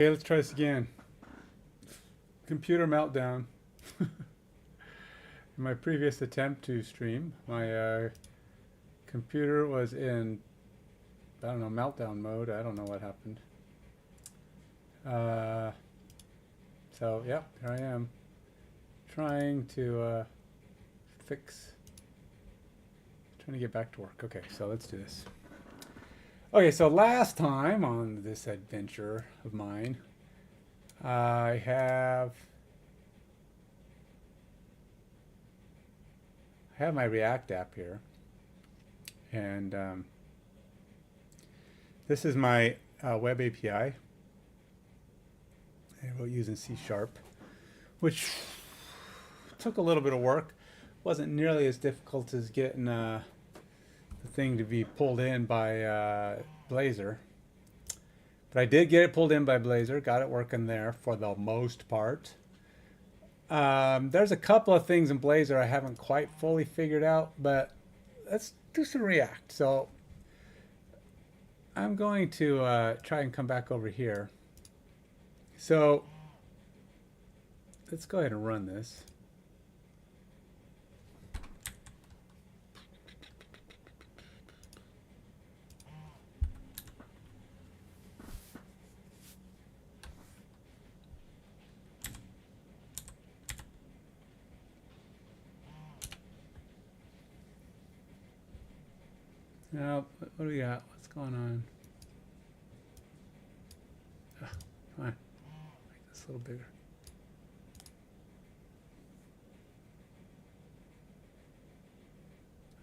Okay, let's try this again. Computer meltdown. In my previous attempt to stream, my computer was in, I don't know, meltdown mode. I don't know what happened. So, yeah, here I am. Trying to trying to get back to work. Okay, so let's do this. Okay, so last time on this adventure of mine, I have my React app here, and this is my web API. I wrote using C#, which took a little bit of work. Wasn't nearly as difficult as getting the thing to be pulled in by Blazor. But I did get it pulled in by Blazor, got it working there for the most part. There's a couple of things in Blazor I haven't quite fully figured out, but let's do some React. So I'm going to try and come back over here. So let's go ahead and run this. Now, what do we got? What's going on? Fine. Make this a little bigger.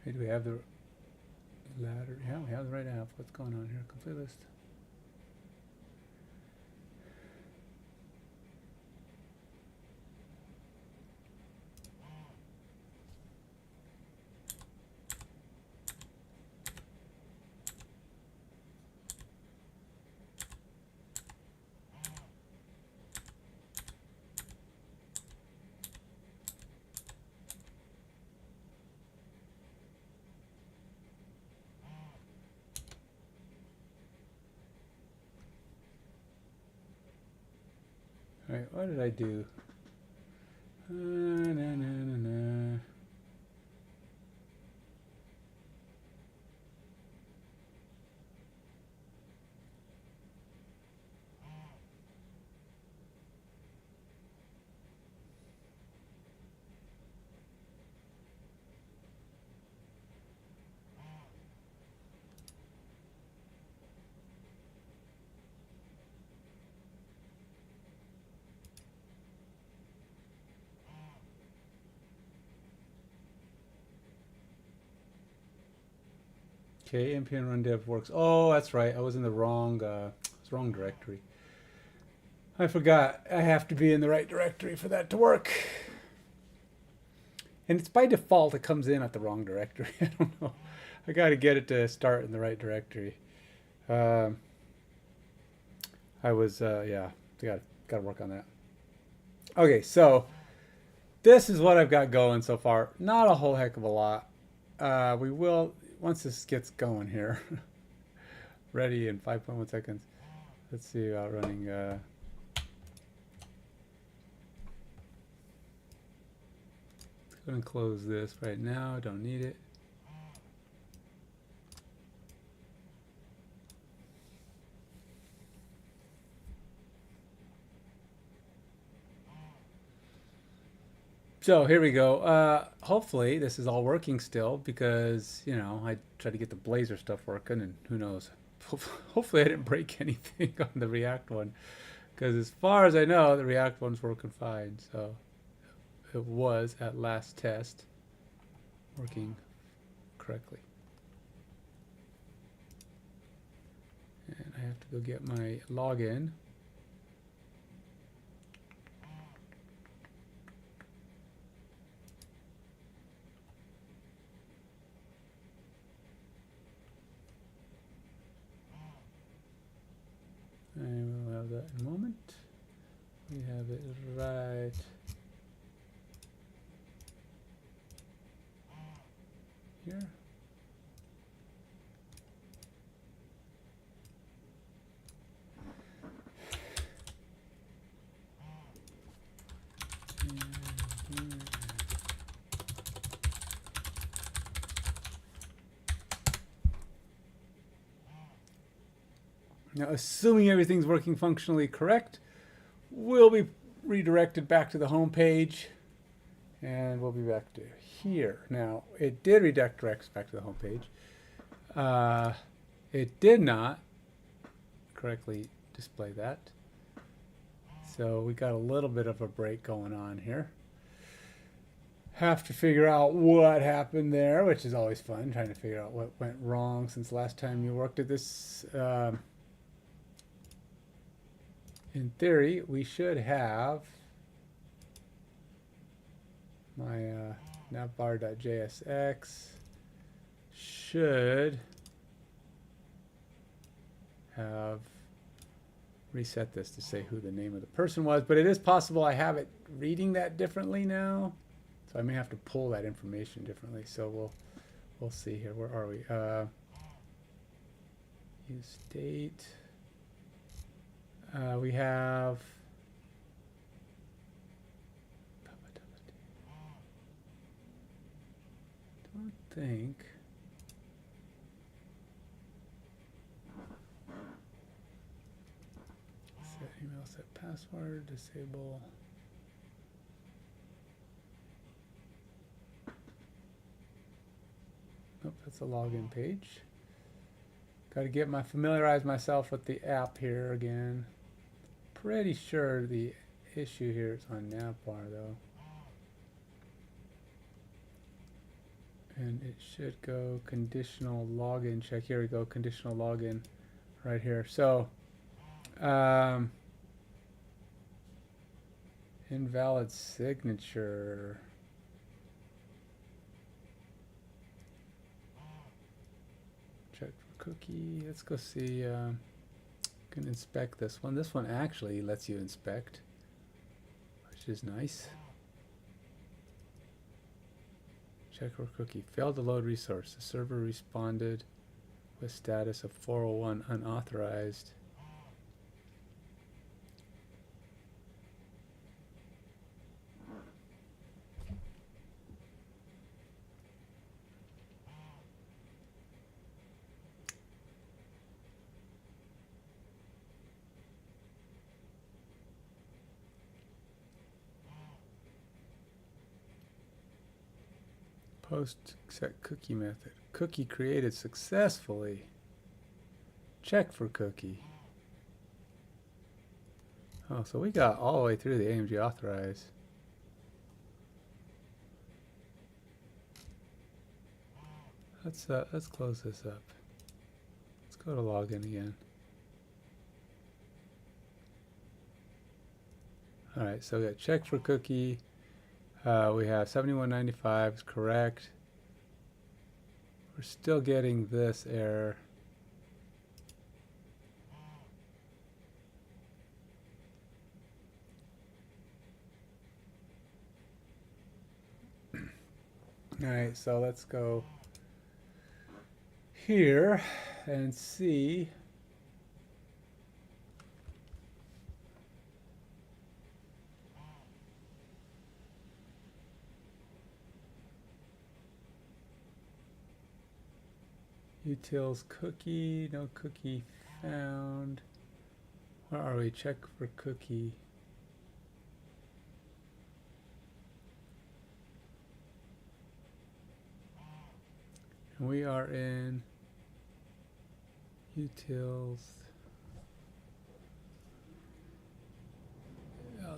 Hey, do we have the ladder? Yeah, we have the right app. What's going on here? Complete list. All right, what did I do? Na, na, na. Okay, npm run dev works. Oh, that's right. I was in the wrong directory. I forgot. I have to be in the right directory for that to work. And it's by default, it comes in at the wrong directory. I don't know. I got to get it to start in the right directory. I was, yeah, got to work on that. Okay, so this is what I've got going so far. Not a whole heck of a lot. We will, once this gets going here, ready in 5.1 seconds. Let's see about running. Going to close this right now. Don't need it. So here we go. Hopefully this is all working still, because, you know, I tried to get the Blazor stuff working, and who knows. Hopefully I didn't break anything on the React one, because as far as I know, the React one's working fine. So it was at last test working correctly. And I have to go get my login. And we'll have that in a moment. We have it right here. Now, assuming everything's working functionally correct, we'll be redirected back to the home page, and we'll be back to here. Now, it did redirect us back to the home page. It did not correctly display that. So we got a little bit of a break going on here. Have to figure out what happened there, which is always fun, trying to figure out what went wrong since last time you worked at this. In theory, we should have my navbar.jsx should have reset this to say who the name of the person was, but it is possible I have it reading that differently now, so I may have to pull that information differently. So we'll see here. Where are we? Use date. We have don't think set email, set password, disable. Nope, that's a login page. Got to familiarize myself with the app here again. Pretty sure the issue here is on navbar though. And it should go conditional login check. Here we go, conditional login right here. So invalid signature. Check for cookie. Let's go see. Can inspect this one. This one actually lets you inspect, which is nice. Check for cookie. Failed to load resource. The server responded with status of 401 unauthorized. Post set cookie method. Cookie created successfully. Check for cookie. Oh, so we got all the way through the AMG authorize. Let's close this up. Let's go to login again. All right, so we got check for cookie. We have 7195 is correct. We're still getting this error. All right, so let's go here and see. Utils cookie, no cookie found. Where are we? Check for cookie. And we are in utils.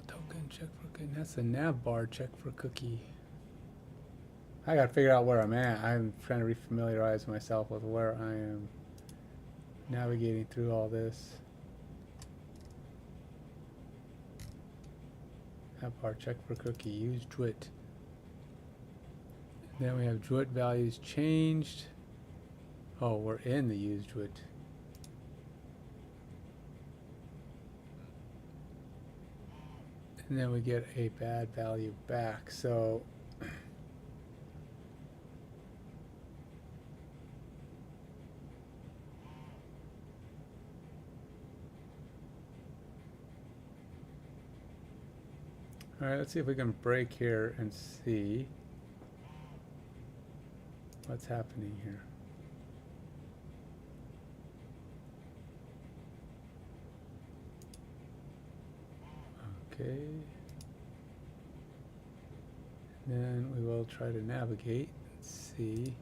Token check for cookie. That's a navbar check for cookie. I gotta figure out where I'm at. I'm trying to refamiliarize myself with where I am navigating through all this. Navbar check for cookie. Use Dwit. Then we have Dwit values changed. Oh, we're in the use Dwit. And then we get a bad value back. So all right, let's see if we can break here and see what's happening here. Okay. Then we will try to navigate. Let's see.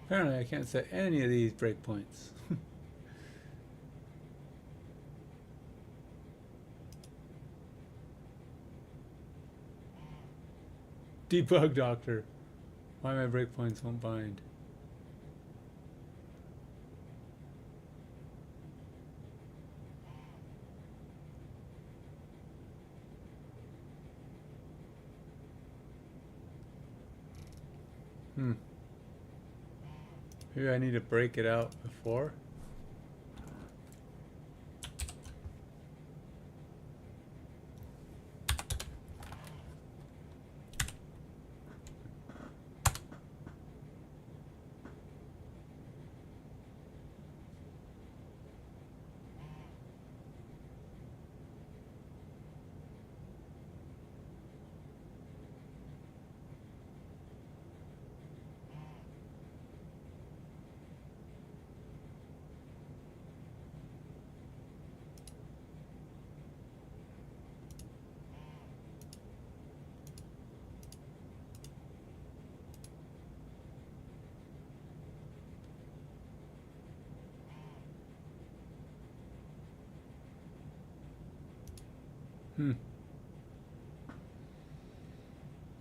Apparently I can't set any of these breakpoints. Debug doctor. Why my breakpoints won't bind. Maybe I need to break it out before.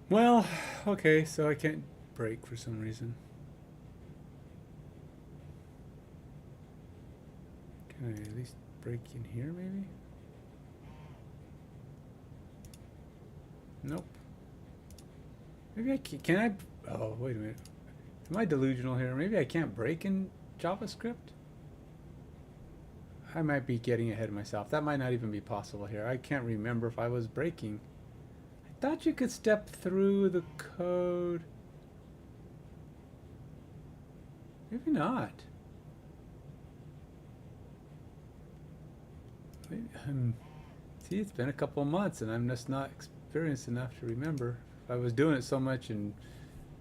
Well, okay, so I can't break for some reason. Can I at least break in here, maybe? Nope. Maybe I can I? Oh, wait a minute. Am I delusional here? Maybe I can't break in JavaScript? I might be getting ahead of myself. That might not even be possible here. I can't remember if I was breaking. I thought you could step through the code. Maybe not. Maybe, see, it's been a couple of months and I'm just not experienced enough to remember. If I was doing it so much in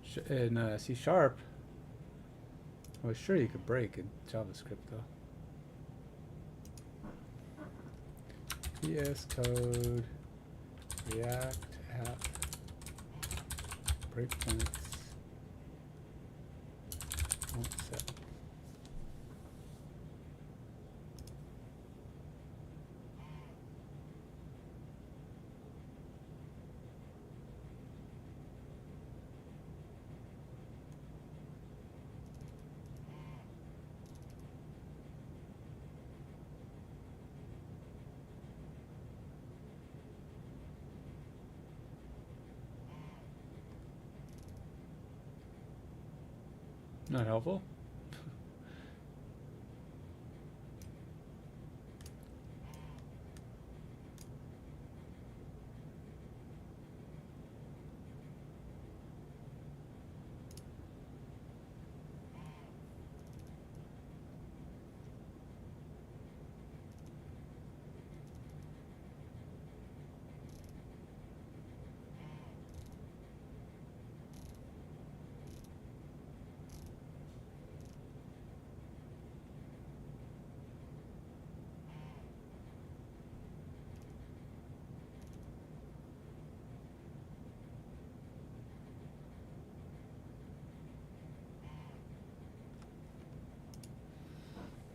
C#, I was sure you could break in JavaScript though. VS Code, React app, breakpoints, won't set. Not helpful.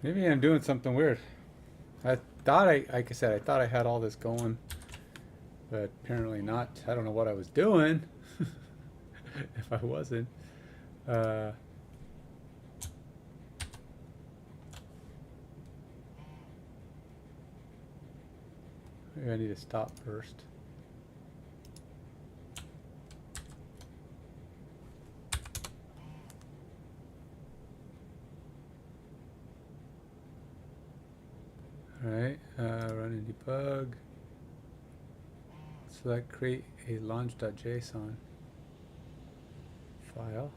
Maybe I'm doing something weird. I thought like I said, I thought I had all this going, but apparently not. I don't know what I was doing if I wasn't. Maybe I need to stop first. Alright, run and debug. Select create a launch.json file.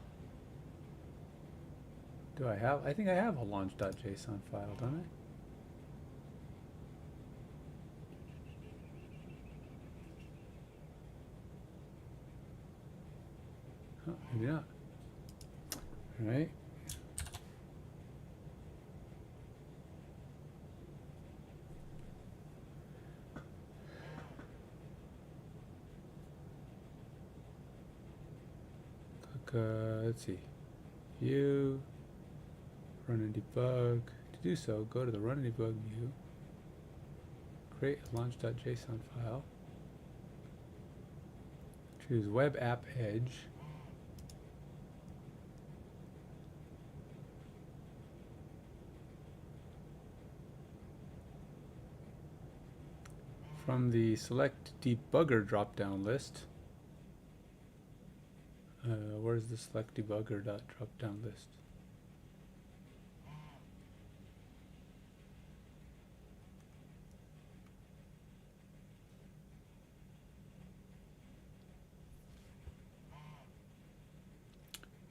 Do I have? I think I have a launch.json file, don't I? Oh, maybe not. Alright. Let's see. View, run and debug. To do so, go to the run and debug view. Create a launch.json file. Choose web app edge. From the select debugger drop-down list. Where's the select debugger drop-down list?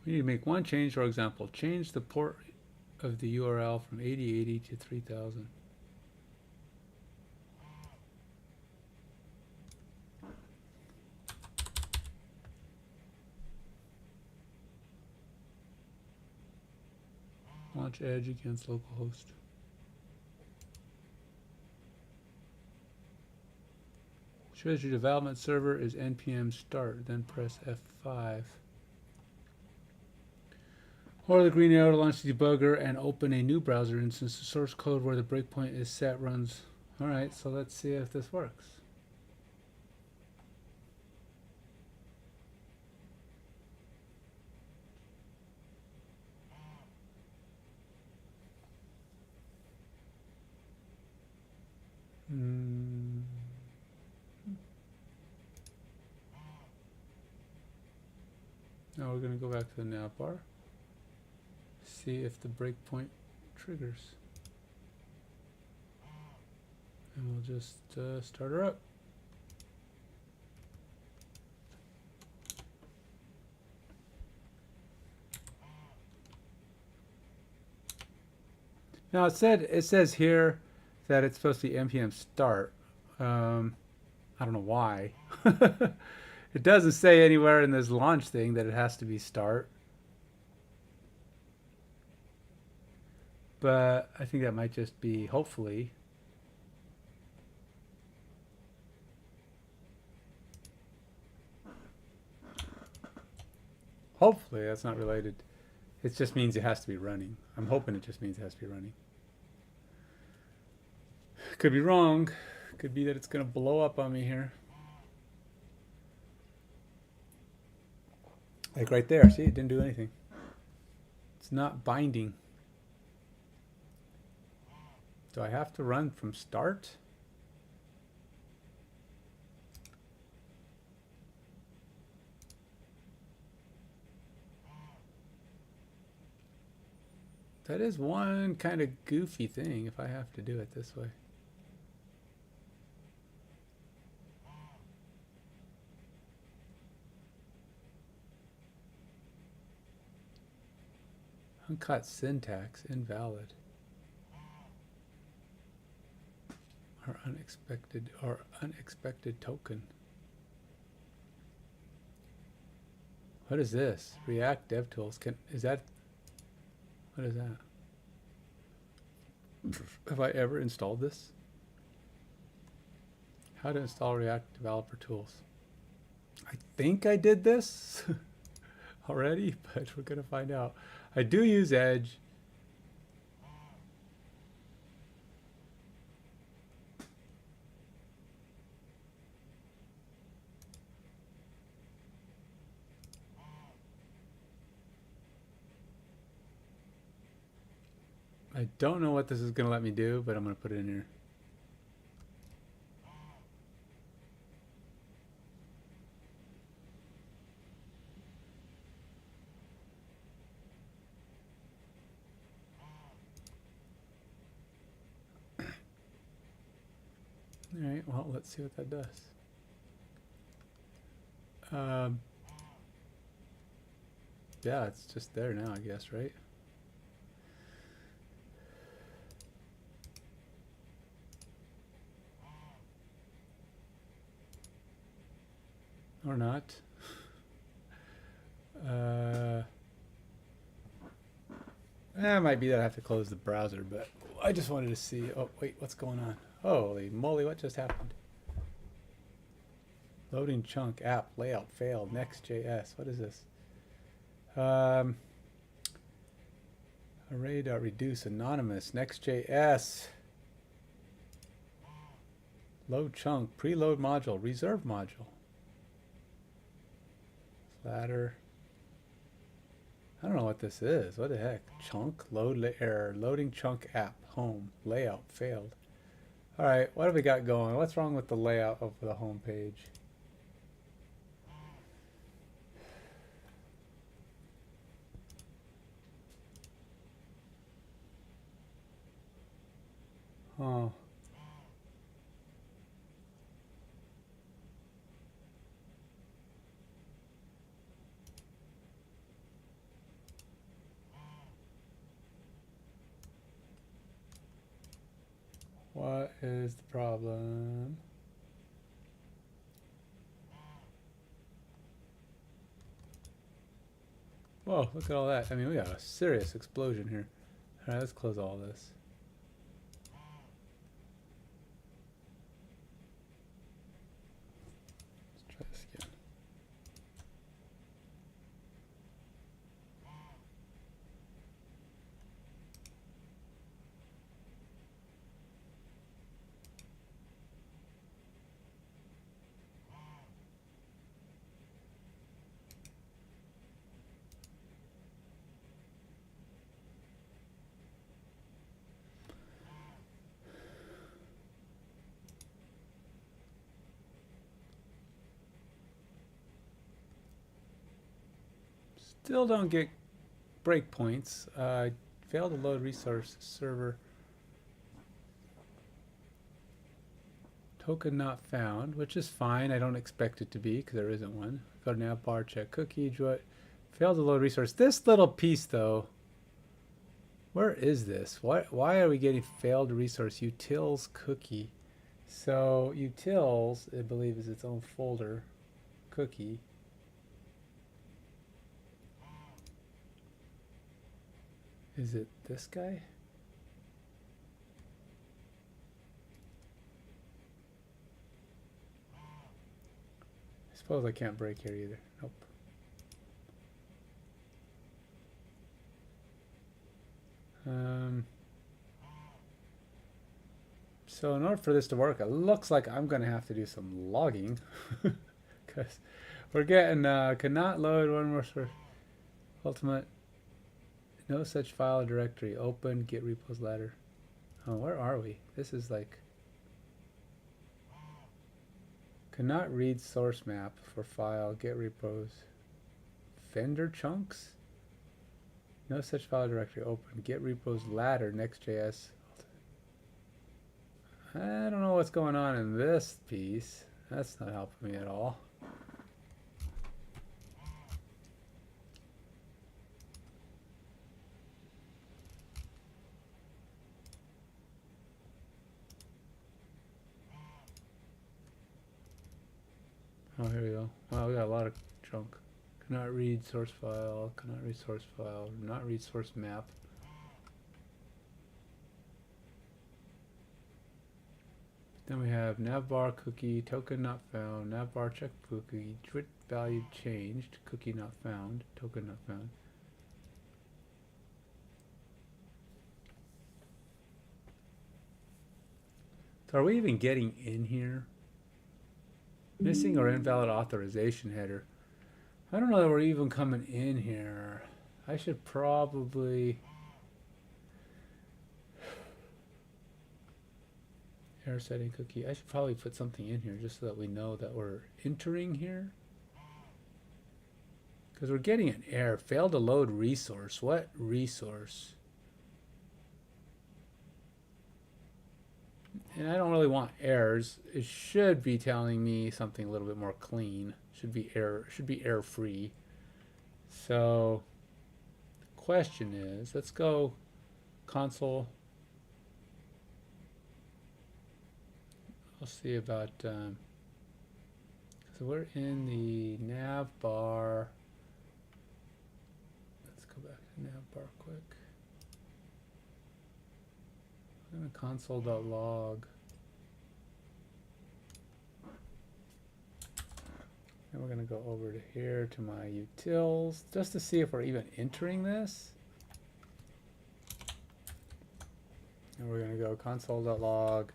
We need to make one change. For example, change the port of the URL from 8080 to 3000. Launch Edge against localhost. Shows your development server is npm start, then press F5. Or the green arrow to launch the debugger and open a new browser instance. The source code where the breakpoint is set runs. Alright, so let's see if this works. Now we're going to go back to the navbar. See if the breakpoint triggers. And we'll just start her up. Now it says here that it's supposed to be npm start. I don't know why. It doesn't say anywhere in this launch thing that it has to be start. But I think that might just be, hopefully. Hopefully that's not related. It just means it has to be running. I'm hoping it just means it has to be running. Could be wrong. Could be that it's going to blow up on me here. Like right there. See, it didn't do anything. It's not binding. Do I have to run from start? That is one kind of goofy thing if I have to do it this way. Uncut syntax invalid. Or unexpected token. What is this? React DevTools. Is that? What is that? Have I ever installed this? How to install React Developer Tools. I think I did this already, but we're gonna find out. I do use Edge. I don't know what this is going to let me do, but I'm going to put it in here. All right, well, let's see what that does. Yeah, it's just there now, I guess, right? Or not. It might be that I have to close the browser, but I just wanted to see. Oh, wait, what's going on? Holy moly, what just happened? Loading chunk app layout failed. Next.js. What is this? Array.reduce anonymous. Next.js. Load chunk. Preload module. Reserve module. Ladder. I don't know what this is. What the heck? Chunk. Error. Loading chunk app. Home. Layout failed. Alright, what have we got going? What's wrong with the layout of the home page? Huh. What is the problem? Whoa, look at all that. I mean, we got a serious explosion here. Alright, let's close all this. Let's try this again. Still don't get breakpoints. Failed to load resource server. Token not found, which is fine. I don't expect it to be because there isn't one. Go to nav bar, check cookie, failed to load resource. This little piece though, where is this? Why are we getting failed resource utils cookie? So utils, I believe, is its own folder. Cookie. Is it this guy? I suppose I can't break here either. Nope. So in order for this to work, it looks like I'm going to have to do some logging. Because we're getting, cannot load one more source. Ultimate. No such file or directory. Open, get repos ladder. Oh, where are we? This is like... Cannot read source map for file, get repos. Vendor chunks? No such file or directory. Open, get repos ladder, next.js. I don't know what's going on in this piece. That's not helping me at all. Oh, here we go. Wow, we got a lot of junk. Cannot read source file, cannot read source file, not read source map. Then we have navbar cookie, token not found, navbar check cookie, twit value changed, cookie not found, token not found. So are we even getting in here? Missing or invalid authorization header. I don't know that we're even coming in here. I should probably... Error setting cookie. I should probably put something in here just so that we know that we're entering here. Because we're getting an error. Failed to load resource. What resource? and I don't really want errors. It should be telling me something a little bit more clean. Should be error free. So the question is, let's go console. I'll see about so we're in the nav bar. Let's go back to nav bar quick. I'm going to console.log. And we're going to go over to here to my utils just to see if we're even entering this. And we're going to go console.log.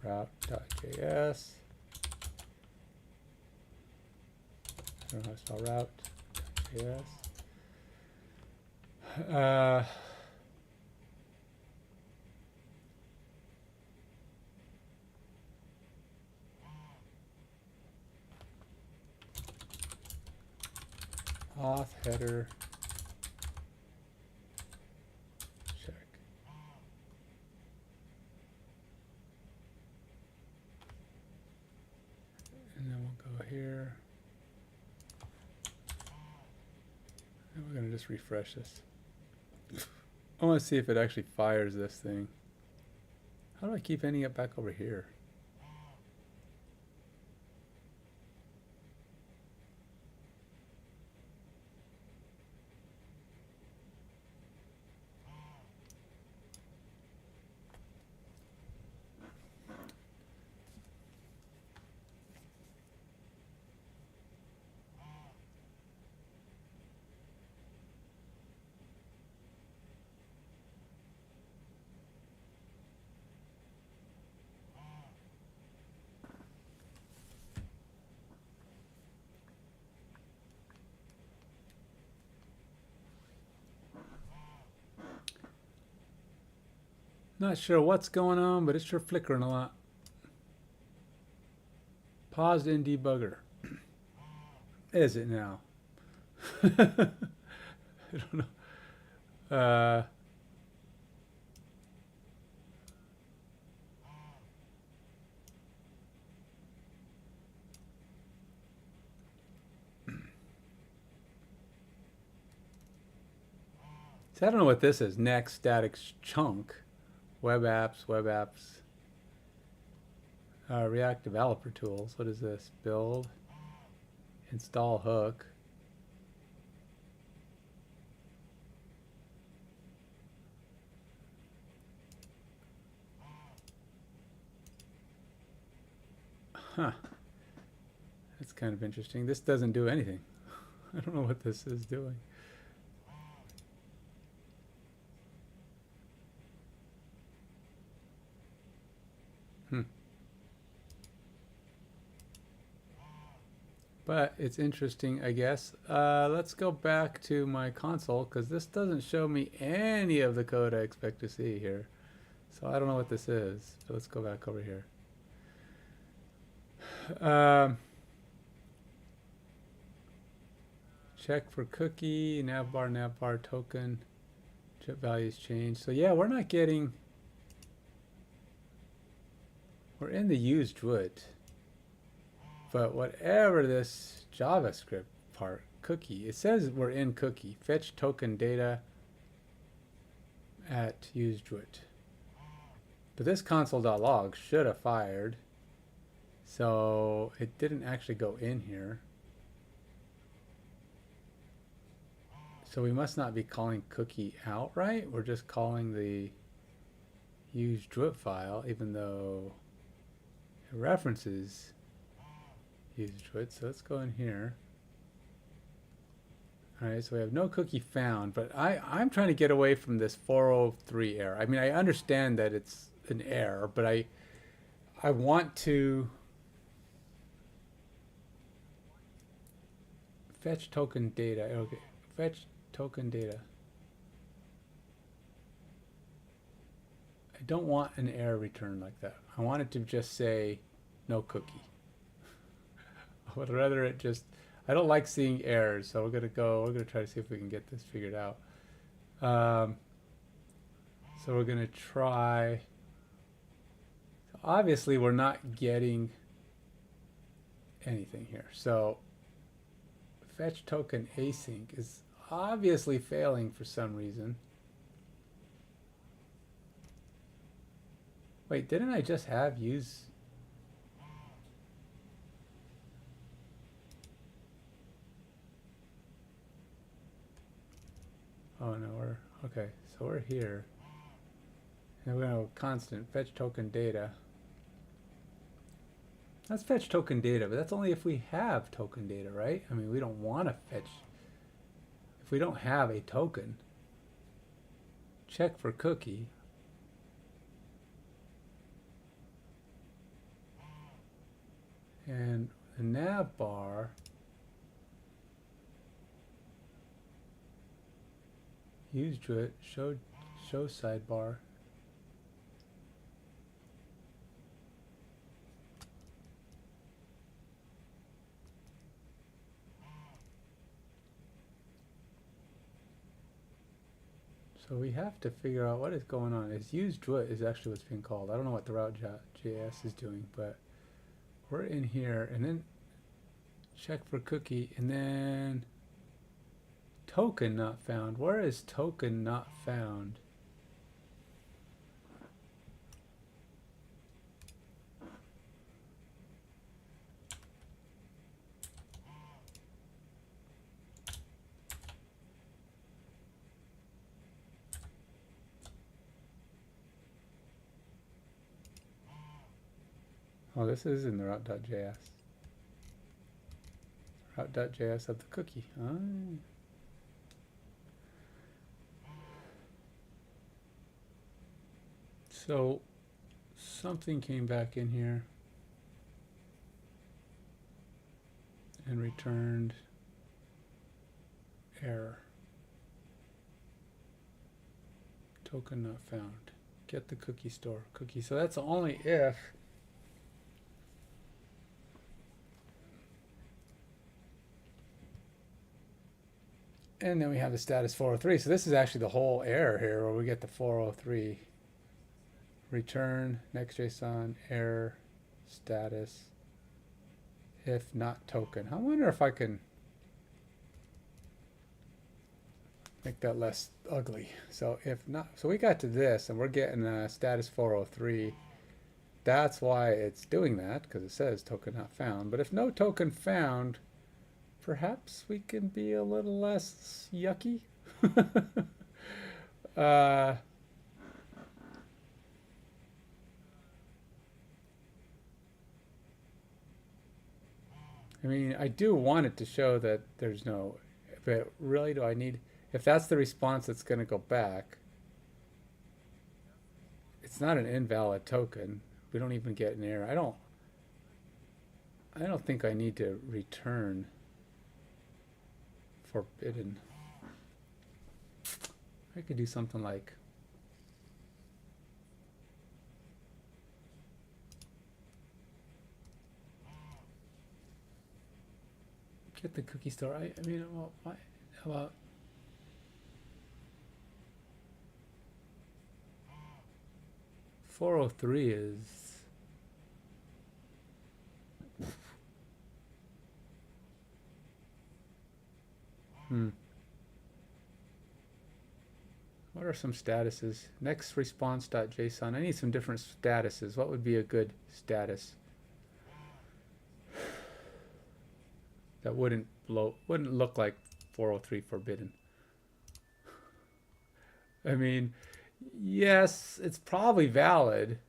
Route.js. I don't know how to spell route.js. Auth header check. And then we'll go here. And we're going to just refresh this. I want to see if it actually fires this thing. How do I keep ending up back over here? Not sure what's going on, but it's sure flickering a lot. Paused in debugger. Is it now? I don't know. So I don't know what this is. Next static chunk. Web apps, React developer tools. What is this? Build, install hook. Huh. That's kind of interesting. This doesn't do anything. I don't know what this is doing. But it's interesting, I guess. Let's go back to my console because this doesn't show me any of the code I expect to see here. So I don't know what this is. So let's go back over here. Check for cookie, navbar token, chip values change. So yeah, we're not getting, we're in the used root. But whatever this JavaScript part, cookie, it says we're in cookie. Fetch token data at used root. But this console.log should have fired. So it didn't actually go in here. So we must not be calling cookie outright. We're just calling the used root file, even though it references used root. So let's go in here. All right, so we have no cookie found, but I'm trying to get away from this 403 error. I mean, I understand that it's an error, but I want to fetch token data. Okay, fetch token data. I don't want an error return like that. I want it to just say no cookie. I would rather it just, I don't like seeing errors, so we're gonna try to see if we can get this figured out. So we're going to try. Obviously, we're not getting anything here. So fetch token async is obviously failing for some reason. Wait, didn't I just have use? Oh no, we're okay. So we're here. And we're going to constant fetch token data. That's fetch token data, but that's only if we have token data, right? I mean, we don't want to fetch. If we don't have a token, check for cookie. And the nav bar, use Druid, show sidebar. So we have to figure out what is going on. Is use Druid is actually what's being called. I don't know what the route.js is doing, but we're in here, and then check for cookie, and then token not found. Where is token not found? Oh, this is in the route.js. Route.js of the cookie. Ah. So something came back in here and returned error. Token not found. Get the cookie store. Cookie. So that's only if and then we have the status 403. So this is actually the whole error here where we get the 403. Return next JSON error status if not token. I wonder if I can make that less ugly. So if not, so we got to this and we're getting status 403. That's why it's doing that, because it says token not found. But if no token found, perhaps we can be a little less yucky. I mean, I do want it to show that there's no, but really do I need, if that's the response that's going to go back, it's not an invalid token. We don't even get an error. I don't think I need to return forbidden. I could do something like get the cookie store. I mean, well, how about 403 is what are some statuses? Next response.json. I need some different statuses. What would be a good status that wouldn't look like 403 forbidden? I mean, yes, it's probably valid.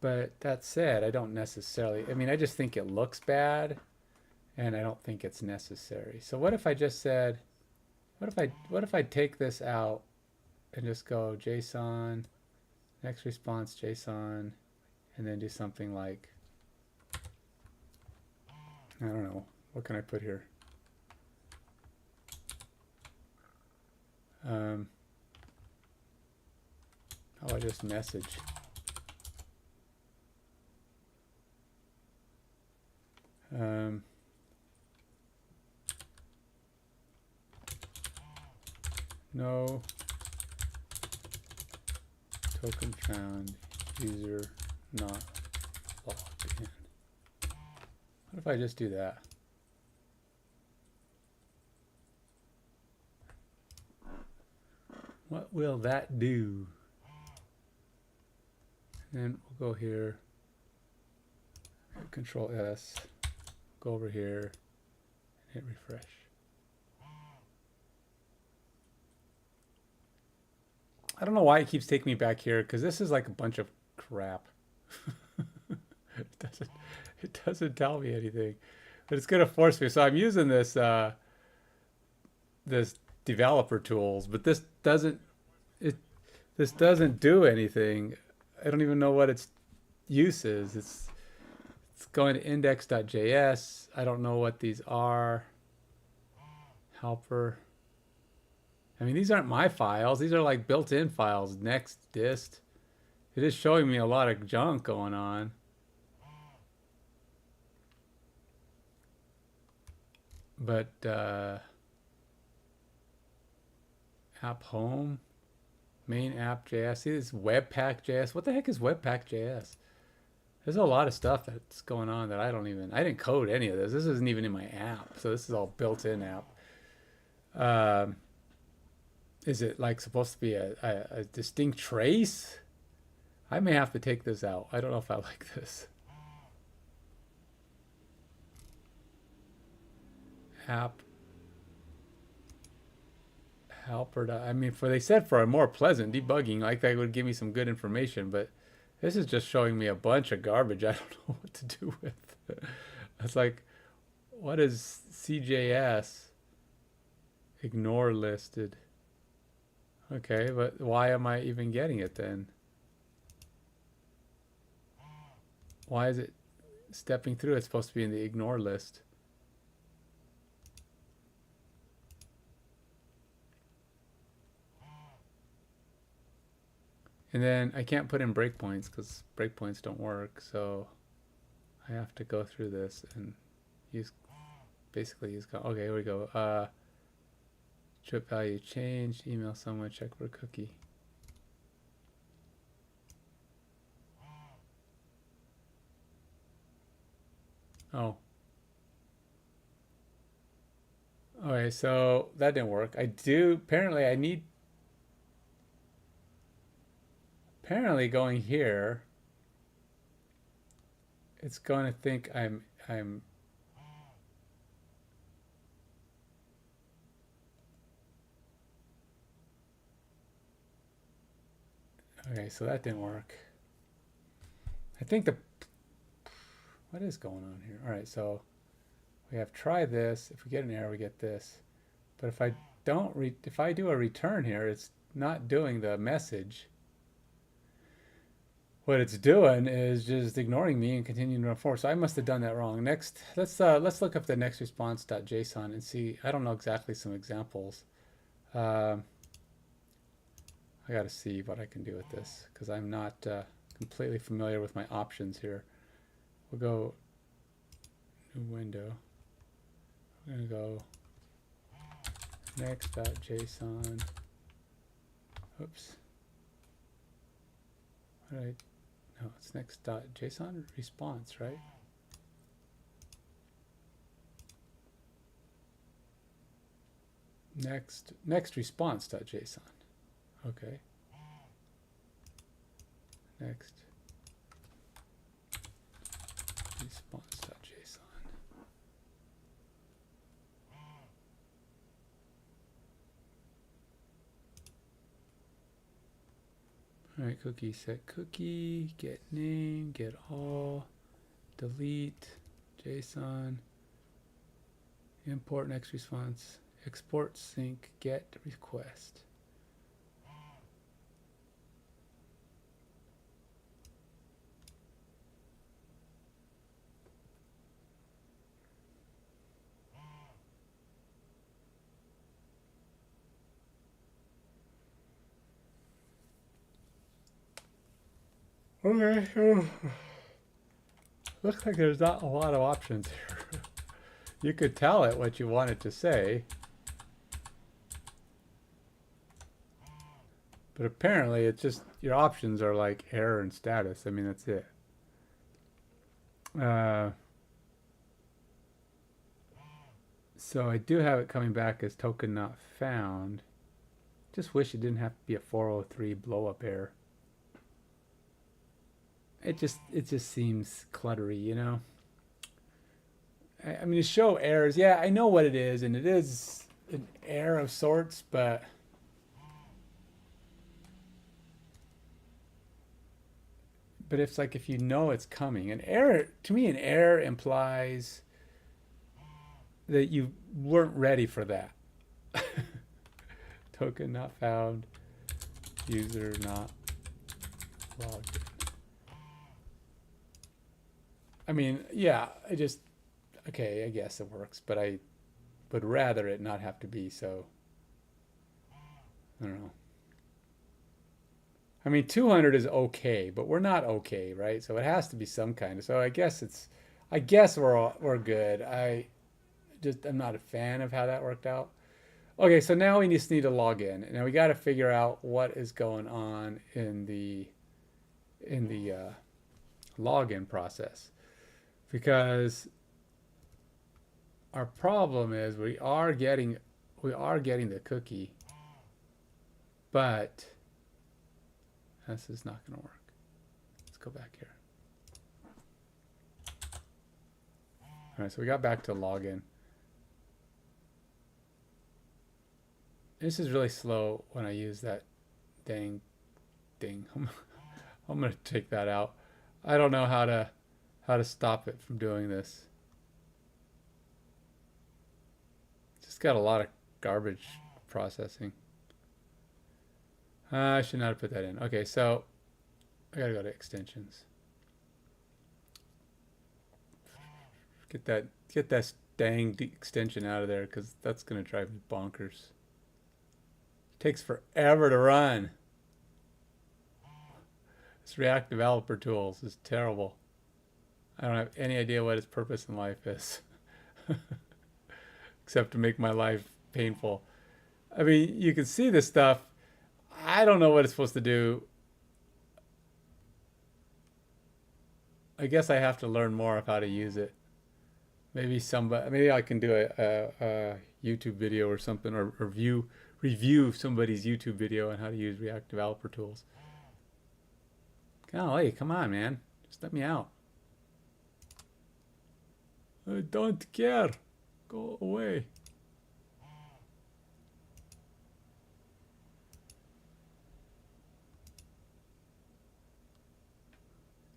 But that said, I don't necessarily, I mean, I just think it looks bad and I don't think it's necessary. So what if I just said, what if I take this out and just go JSON, next response JSON, and then do something like, I don't know, what can I put here? How I just message. No token found, user not logged in. What if I just do that? What will that do? And then we'll go here, Control S, go over here, and hit refresh. I don't know why it keeps taking me back here, because this is like a bunch of crap. It doesn't tell me anything, but it's gonna force me. So I'm using this this developer tools, but this doesn't do anything. I don't even know what its use is. It's going to index.js. I don't know what these are. Helper. I mean, these aren't my files. These are like built-in files. Next, dist. It is showing me a lot of junk going on. But app home, main app.js. See this webpack.js. What the heck is webpack.js? There's a lot of stuff that's going on that I didn't code any of this. This isn't even in my app. So this is all built-in app. Is it like supposed to be a distinct trace? I may have to take this out. I don't know if I like this. App helper. I mean, they said for a more pleasant debugging, like that would give me some good information, but this is just showing me a bunch of garbage I don't know what to do with. It's like, what is CJS? Ignore listed. Okay, but why am I even getting it then? Why is it stepping through? It's supposed to be in the ignore list. And then I can't put in breakpoints because breakpoints don't work. So I have to go through this and basically use, okay, here we go. Trip value changed, email someone, check for a cookie. Oh. Okay, so that didn't work. Apparently going here, it's going to think I'm okay, so that didn't work. I think what is going on here? All right, so we have try this. If we get an error, we get this. But if I do a return here, it's not doing the message. What it's doing is just ignoring me and continuing to run forward. So I must have done that wrong. Next, let's look up the next response.json and see. I don't know exactly some examples. I got to see what I can do with this because I'm not completely familiar with my options here. We'll go new window. We're going to go next.json. Oops. No, it's next.json response, right? Next response.json. Okay. Next response.json. All right, cookie set cookie, get name, get all, delete, JSON, import next response, export sync, get request. Okay. Looks like there's not a lot of options here. You could tell it what you want it to say. But apparently it's just, your options are like error and status. I mean, that's it. So I do have it coming back as token not found. Just wish it didn't have to be a 403 blow up error. It just seems cluttery, you know. I mean, to show errors, yeah, I know what it is, and it is an error of sorts, but it's like if you know it's coming. An error, to me, an error implies that you weren't ready for that. Token not found, user not logged in. I mean, yeah, okay, I guess it works, but I would rather it not have to be so. I don't know. I mean, 200 is okay, but we're not okay, right? So it has to be some kind of. So I guess we're good. I'm not a fan of how that worked out. Okay, so now we just need to log in. Now we got to figure out what is going on in the login process, because our problem is we are getting the cookie, but this is not going to work. Let's go back here. All right, so we got back to login. This is really slow when I use that dang thing. I'm going to take that out. I don't know how to stop it from doing this. Just got a lot of garbage processing. I should not have put that in. Okay, so I gotta go to extensions. Get that dang extension out of there, because that's gonna drive me bonkers. It takes forever to run. This React Developer Tools is terrible. I don't have any idea what its purpose in life is, except to make my life painful. I mean, you can see this stuff. I don't know what it's supposed to do. I guess I have to learn more of how to use it. Maybe I can do a YouTube video or something, or review somebody's YouTube video on how to use React Developer Tools. Golly, come on, man. Just let me out. I don't care. Go away.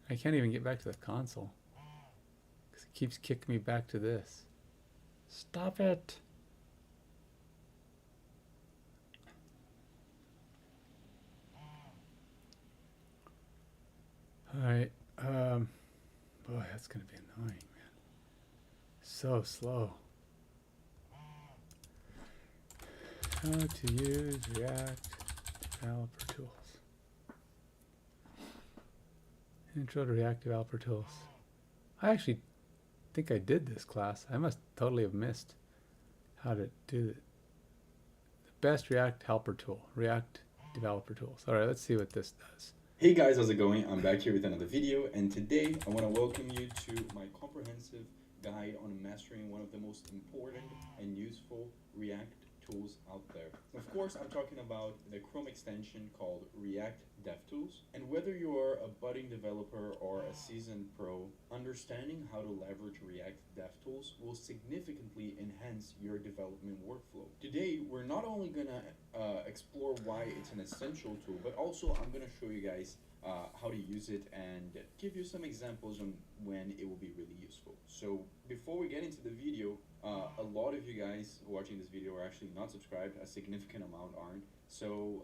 I can't even get back to the console because it keeps kicking me back to this. Stop it. All right. Boy, that's going to be annoying, man. So slow. How to use React Developer Tools. Intro to React Developer Tools. I actually think I did this class. I must totally have missed how to do it. The best React helper tool, React Developer Tools. All right, let's see what this does. Hey guys, how's it going? I'm back here with another video, and today I want to welcome you to my comprehensive guide on mastering one of the most important and useful React tools out there. Of course, I'm talking about the Chrome extension called React DevTools. And whether you're a budding developer or a seasoned pro, understanding how to leverage React DevTools will significantly enhance your development workflow. Today, we're not only gonna explore why it's an essential tool, but also I'm gonna show you guys how to use it and give you some examples on when it will be really useful. So before we get into the video, a lot of you guys watching this video are actually not subscribed. A significant amount aren't. So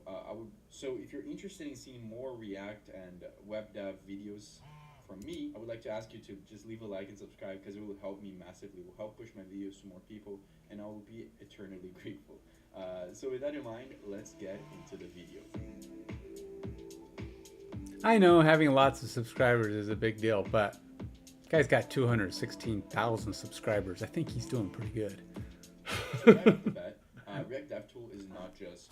if you're interested in seeing more React and web dev videos from me, I would like to ask you to just leave a like and subscribe, because it will help me massively. It will help push my videos to more people, and I will be eternally grateful. So with that in mind, let's get into the video. I know having lots of subscribers is a big deal, but Guy's got 216,000 subscribers. I think he's doing pretty good. So right off the bat, React DevTool is not just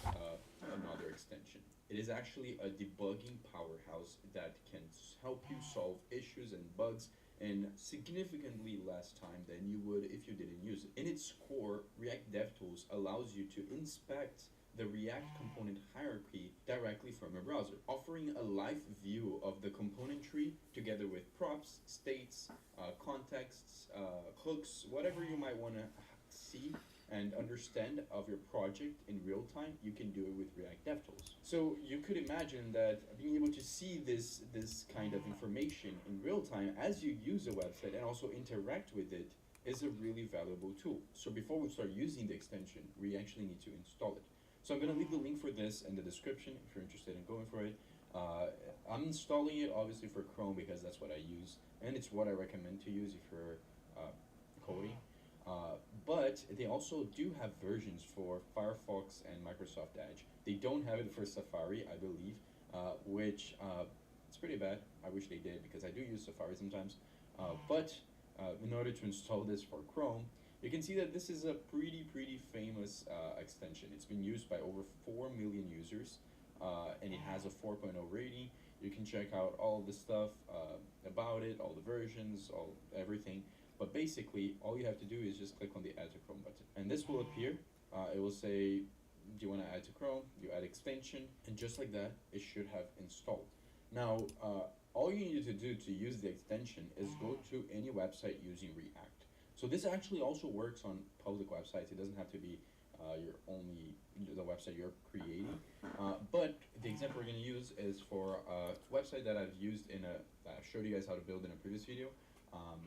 another extension. It is actually a debugging powerhouse that can help you solve issues and bugs in significantly less time than you would if you didn't use it. In its core, React DevTools allows you to inspect the React component hierarchy directly from your browser, offering a live view of the component tree together with props, states, contexts, hooks, whatever you might want to see and understand of your project in real time. You can do it with React DevTools. So you could imagine that being able to see this kind of information in real time as you use a website and also interact with it is a really valuable tool. So before we start using the extension, we actually need to install it. So I'm going to leave the link for this in the description if you're interested in going for it. I'm installing it obviously for Chrome because that's what I use, and it's what I recommend to use if you're coding. But they also do have versions for Firefox and Microsoft Edge. They don't have it for Safari, I believe, which it's pretty bad. I wish they did because I do use Safari sometimes. But in order to install this for Chrome, you can see that this is a pretty famous extension. It's been used by over 4 million users, and it has a 4.0 rating. You can check out all the stuff about it, all the versions, everything. But basically, all you have to do is just click on the Add to Chrome button. And this will appear. It will say, do you want to add to Chrome? You add extension, and just like that, it should have installed. Now, all you need to do to use the extension is go to any website using React. So this actually also works on public websites. It doesn't have to be the website you're creating. But the example we're going to use is for a website that I've used I showed you guys how to build in a previous video.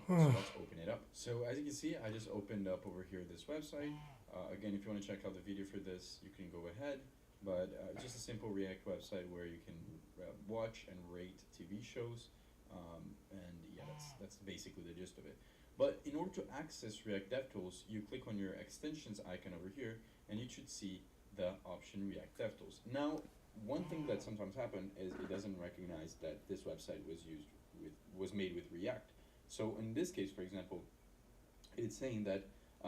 So let's open it up. So as you can see, I just opened up over here this website. Again, if you want to check out the video for this, you can go ahead. But just a simple React website where you can watch and rate TV shows. And yeah, that's basically the gist of it. But in order to access React DevTools, you click on your extensions icon over here, and you should see the option React DevTools. Now, one thing that sometimes happens is it doesn't recognize that this website was made with React. So in this case, for example, it's saying that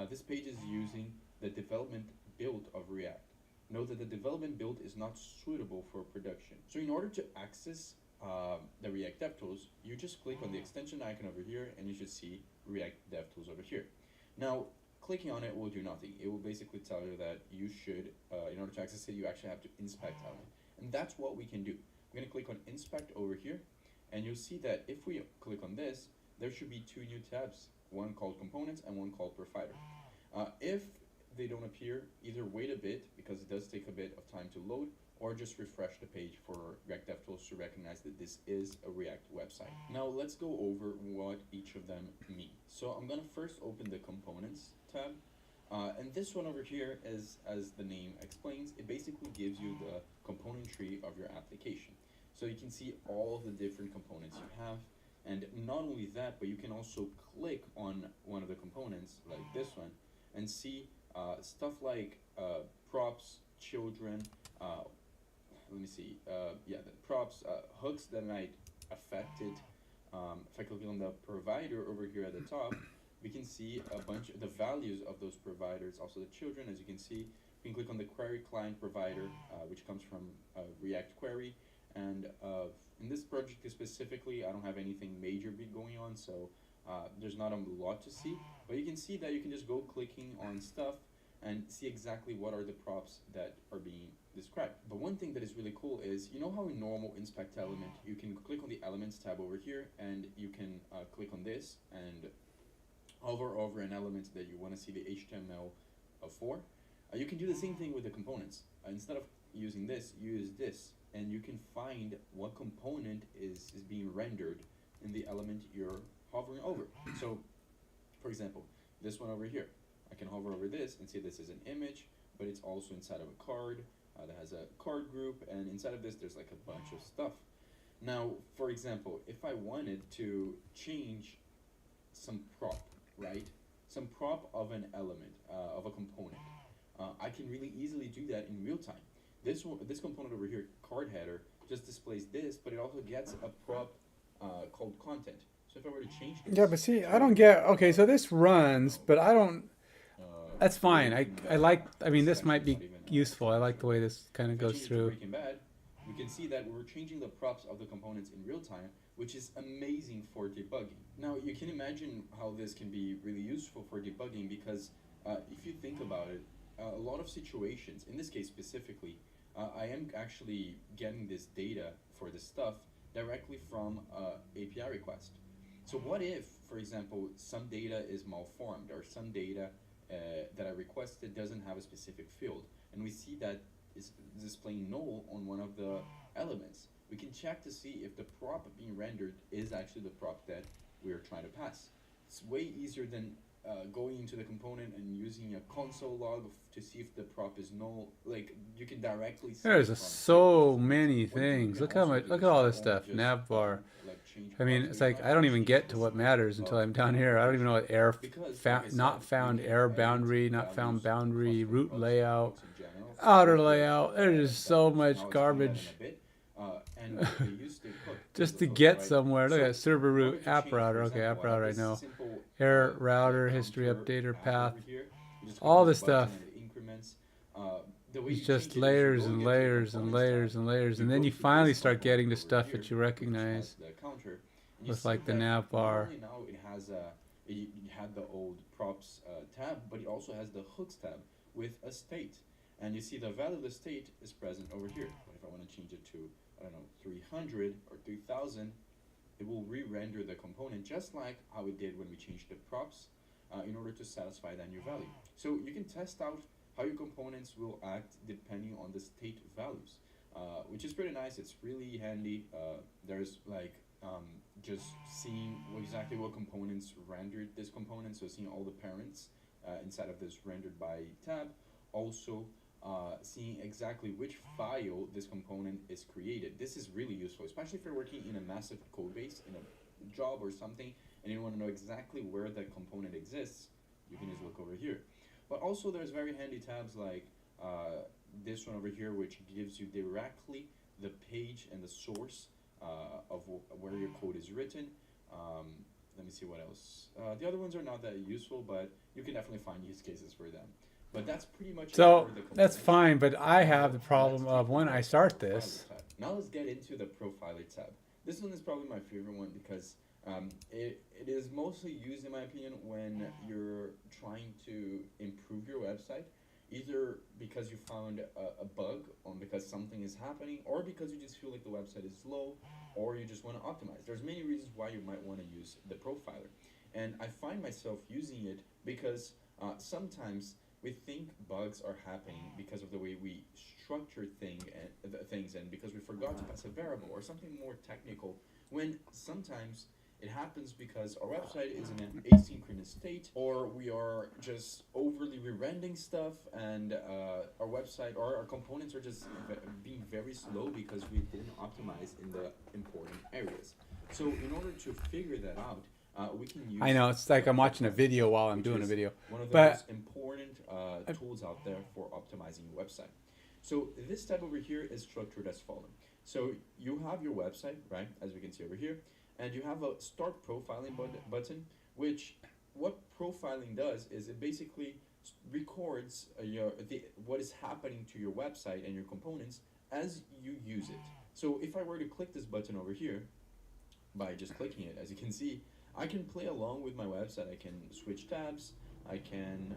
this page is using the development build of React. Note that the development build is not suitable for production. So in order to access the React DevTools, you just click on the extension icon over here, and you should see React DevTools over here. Now, clicking on it will do nothing. It will basically tell you that you should, in order to access it, you actually have to inspect element. And that's what we can do. We're going to click on inspect over here, and you'll see that if we click on this, there should be two new tabs, one called components and one called provider. If they don't appear, either wait a bit because it does take a bit of time to load, or just refresh the page for React DevTools to recognize that this is a React website. Now let's go over what each of them mean. So I'm gonna first open the components tab. And this one over here is, as the name explains, it basically gives you the component tree of your application. So you can see all the different components you have. And not only that, but you can also click on one of the components, like this one, and see stuff like props, children, let me see, the props, hooks that might affect it. If I click on the provider over here at the top, we can see a bunch of the values of those providers, also the children, as you can see. You can click on the query client provider, which comes from React query. And in this project specifically, I don't have anything major going on, so there's not a lot to see. But you can see that you can just go clicking on stuff and see exactly what are the props that are being described. But one thing that is really cool is, you know how in normal inspect element, you can click on the elements tab over here, and you can click on this and hover over an element that you want to see the HTML for. You can do the same thing with the components. Instead of using this, use this, and you can find what component is being rendered in the element you're hovering over. So, for example, this one over here, I can hover over this and see this is an image, but it's also inside of a card that has a card group, and inside of this there's like a bunch of stuff. Now, for example, if I wanted to change some prop, right? Some prop of an element, of a component, I can really easily do that in real time. This component over here, card header, just displays this, but it also gets a prop called content. So if I were to change this, Yeah, but see, I don't get. Okay, so this runs, but I don't. That's fine. I like. I mean, this might be useful. I like the way this kind of if I goes change it to through. Breaking Bad, we can see that we're changing the props of the components in real time, which is amazing for debugging. Now, you can imagine how this can be really useful for debugging because if you think about it, a lot of situations, in this case specifically, I am actually getting this data for this stuff directly from API request. So what if, for example, some data is malformed or some data that I requested doesn't have a specific field, and we see that is displaying null on one of the elements. We can check to see if the prop being rendered is actually the prop that we are trying to pass. It's way easier than going into the component and using a console log to see if the prop is null. Like you can directly see. There's it from so here. many One thing you things. can Look how also much. do Look is at all not this only stuff. just Nav bar. like change I mean, props, it's but you like can I don't also even change get the to what state matters until I'm down here. I don't even know what error, because, like I said, not found, you can error edit boundary, not found values, boundary, custom root props, layout, props in general, outer with layout. There's just so values. much I'll explain that in garbage a bit. And they used the hook. There's just the to hook, get right? somewhere. Look So at server in order root, to app change, for router. Okay, example, app I have router I this know. simple Error like router, history counter updater, app path. over here. You just click All on the this button stuff. and it increments. The way It's you just change it is you layers go and here to the layers and components layers tab. and layers, You and then go you to finally this start getting component to over stuff here, that you which has recognize the counter, and you with see like the that nav not bar. only now it has it had the old props tab, but it also has the hooks tab with a state. And you see the value of the state is present over here. But if I want to change it to, I don't know, 300 or 3000, it will re-render the component just like how it did when we changed the props in order to satisfy that new value. So you can test out how your components will act depending on the state values, which is pretty nice. It's really handy. There's like just seeing exactly what components rendered this component, so seeing all the parents inside of this rendered by tab. Also, seeing exactly which file this component is created. This is really useful, especially if you're working in a massive code base, in a job or something, and you want to know exactly where the component exists. You can just look over here. But also there's very handy tabs like this one over here, which gives you directly the page and the source of where your code is written. Let me see what else. The other ones are not that useful, but you can definitely find use cases for them. But that's pretty much it So for the that's components. fine, but I have the Let's problem take of a when look I at start the Profiler this. tab. Now let's get into the Profiler tab. This one is probably my favorite one because it is mostly used, in my opinion, when you're trying to improve your website, either because you found a bug or because something is happening, or because you just feel like the website is slow, or you just want to optimize. There's many reasons why you might want to use the Profiler. And I find myself using it because sometimes we think bugs are happening because of the way we structure things and because we forgot to pass a variable or something more technical, when sometimes it happens because our website is in an asynchronous state, or we are just overly re-rendering stuff, and our website or our components are just being very slow because we didn't optimize in the important areas. So in order to figure that out, we can use. I know it's like I'm watching a video while I'm doing a video, one of the but most important tools out there for optimizing your website. So this tab over here is structured as following. So you have your website, right, as we can see over here, and you have a start profiling button, which what profiling does is it basically records what is happening to your website and your components as you use it. So if I were to click this button over here, by just clicking it, as you can see, I can play along with my website. I can switch tabs. I can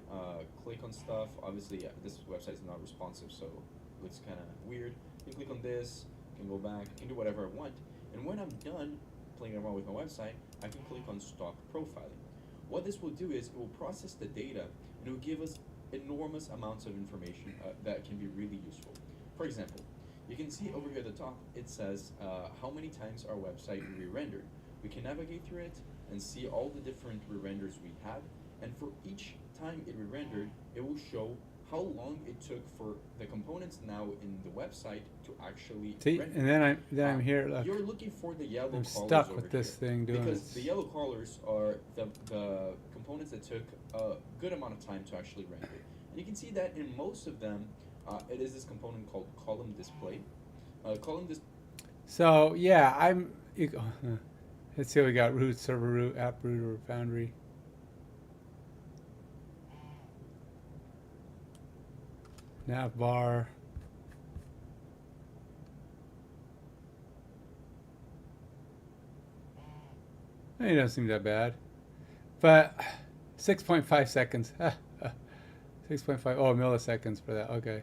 click on stuff. Obviously, this website is not responsive, so it looks kind of weird. You can click on this, I can go back, I can do whatever I want. And when I'm done playing around with my website, I can click on Stop Profiling. What this will do is it will process the data and it will give us enormous amounts of information that can be really useful. For example, you can see over here at the top, it says how many times our website re-rendered. We can navigate through it and see all the different re-renders we had, and for each time it re-rendered, it will show how long it took for the components now in the website to actually see, render. and then I'm here. Look, You're looking for the yellow I'm colors stuck over with this here, thing doing because this. the yellow colors are the components that took a good amount of time to actually render. And you can see that in most of them, it is this component called column display. Column display. So yeah, Let's see what we got. Root, server root, app root, or foundry. Nav bar. It doesn't seem that bad. But 6.5 seconds. 6.5, oh, milliseconds for that. Okay.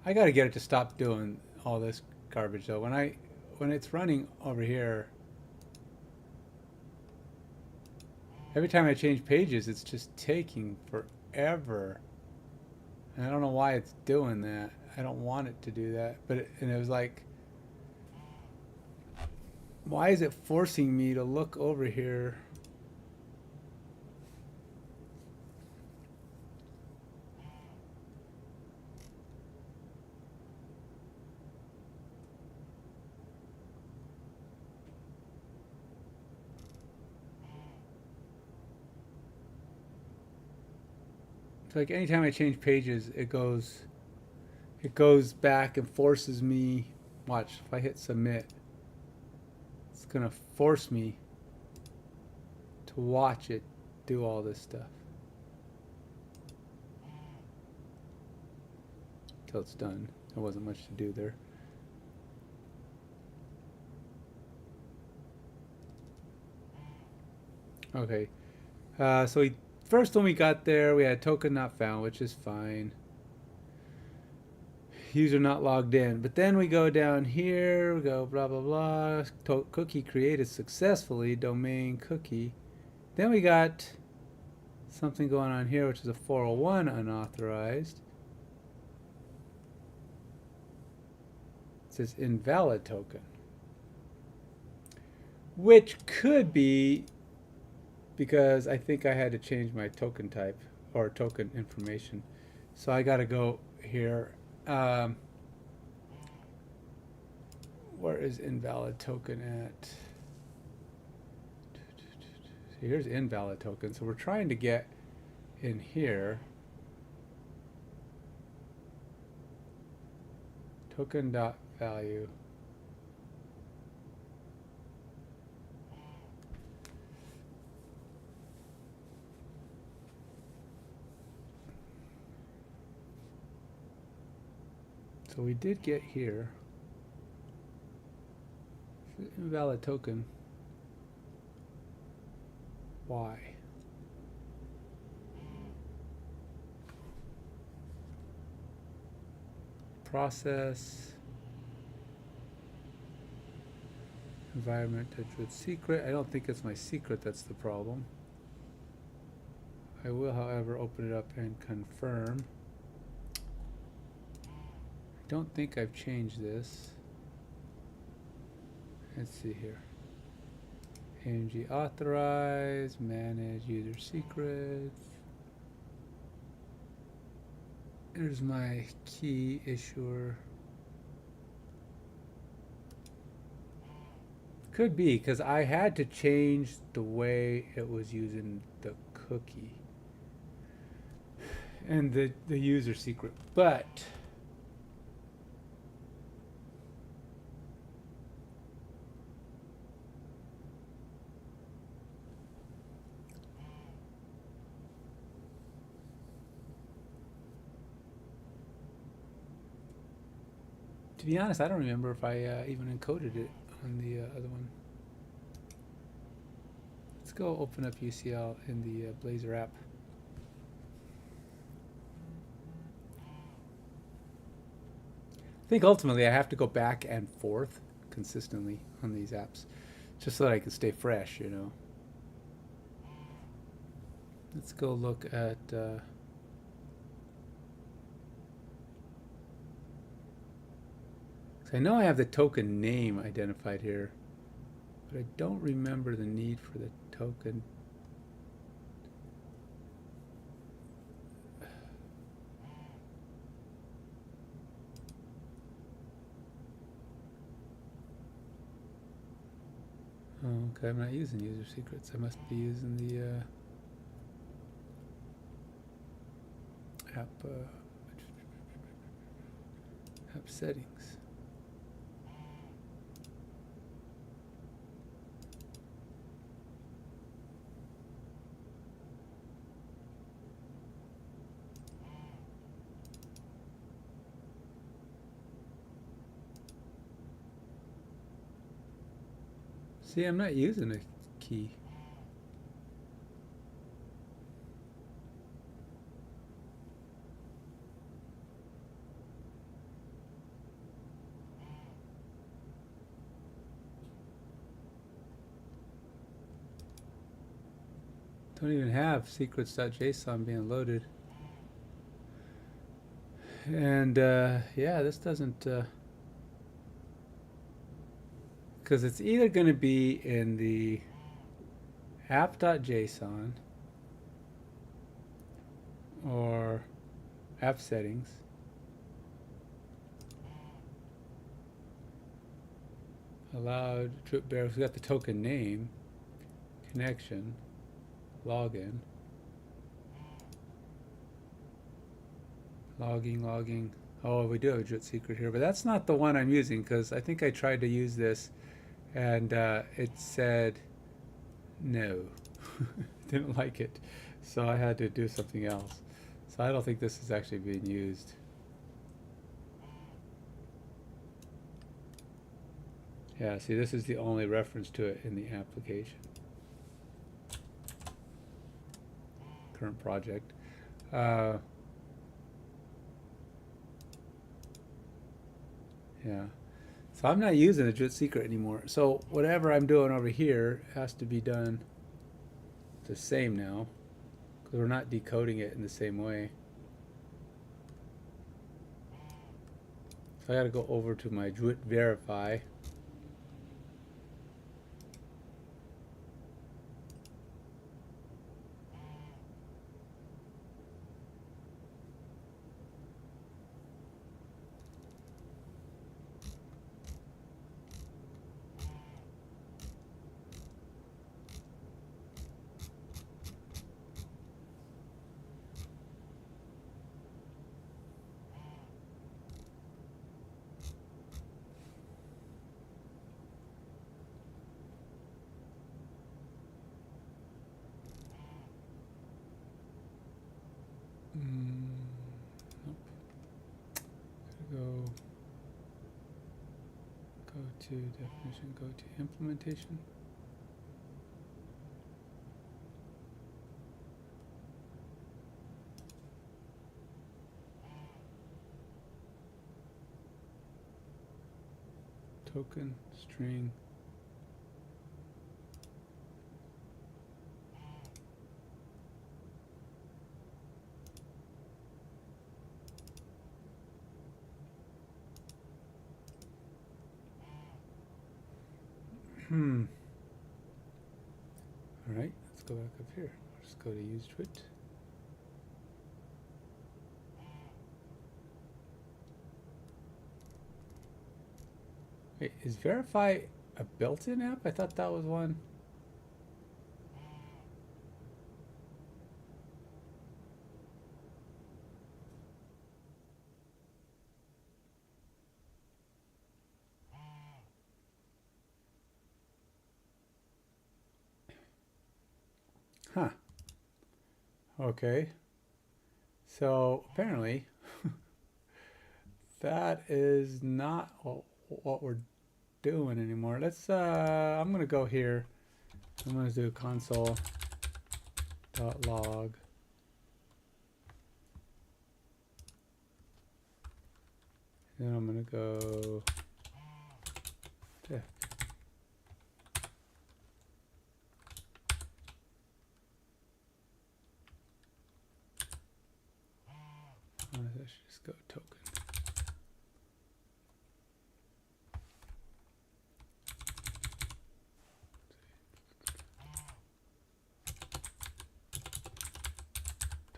I gotta get it to stop doing all this garbage though. When it's running over here, every time I change pages, it's just taking forever. And I don't know why it's doing that. I don't want it to do that. And it was like, why is it forcing me to look over here? It's like anytime I change pages, it goes back and forces me. Watch, if I hit submit, it's gonna force me to watch it do all this stuff till it's done. There wasn't much to do there. Okay, so first when we got there, we had token not found, which is fine. User not logged in. But then we go down here, we go blah blah blah, cookie created successfully, domain cookie. Then we got something going on here, which is a 401 unauthorized. It says invalid token, which could be because I think I had to change my token type or token information. So I got to go here. Where is invalid token at? So here's invalid token. So we're trying to get in here. Token dot value. So we did get here. Invalid token. Why? Process. Environment with secret. I don't think it's my secret that's the problem. I will, however, open it up and confirm. Don't think I've changed this. Let's see here. AMG authorize, manage user secrets. Here's my key issuer. Could be because I had to change the way it was using the cookie and the user secret, but to be honest, I don't remember if I even encoded it on the other one. Let's go open up UCL in the Blazor app. I think ultimately I have to go back and forth consistently on these apps just so that I can stay fresh, you know. Let's go look at I know I have the token name identified here, but I don't remember the need for the token. Oh, okay, I'm not using user secrets. I must be using the app settings. See, I'm not using a key. Don't even have secrets.json being loaded. And yeah, this doesn't, because it's either going to be in the app.json or app settings. Allowed trip bearer. We got the token name, connection, login, logging. Oh, we do have a Drit secret here, but that's not the one I'm using because I think I tried to use this and it said no. Didn't like it, so I had to do something else. So I don't think this is actually being used. Yeah, see, this is the only reference to it in the application. Current project. Yeah. So I'm not using the Drit secret anymore. So whatever I'm doing over here has to be done the same now, because we're not decoding it in the same way. So I got to go over to my Drit verify. Nope. Go to definition, go to implementation. Token, string. All right, let's go back up here. Let's go to use Drit. Wait, is verify a built-in app? I thought that was one. Huh. Okay. So apparently that is not what we're doing anymore. Let's I'm gonna go here. I'm gonna do console.log. Then I'm gonna go dev. I should just go token.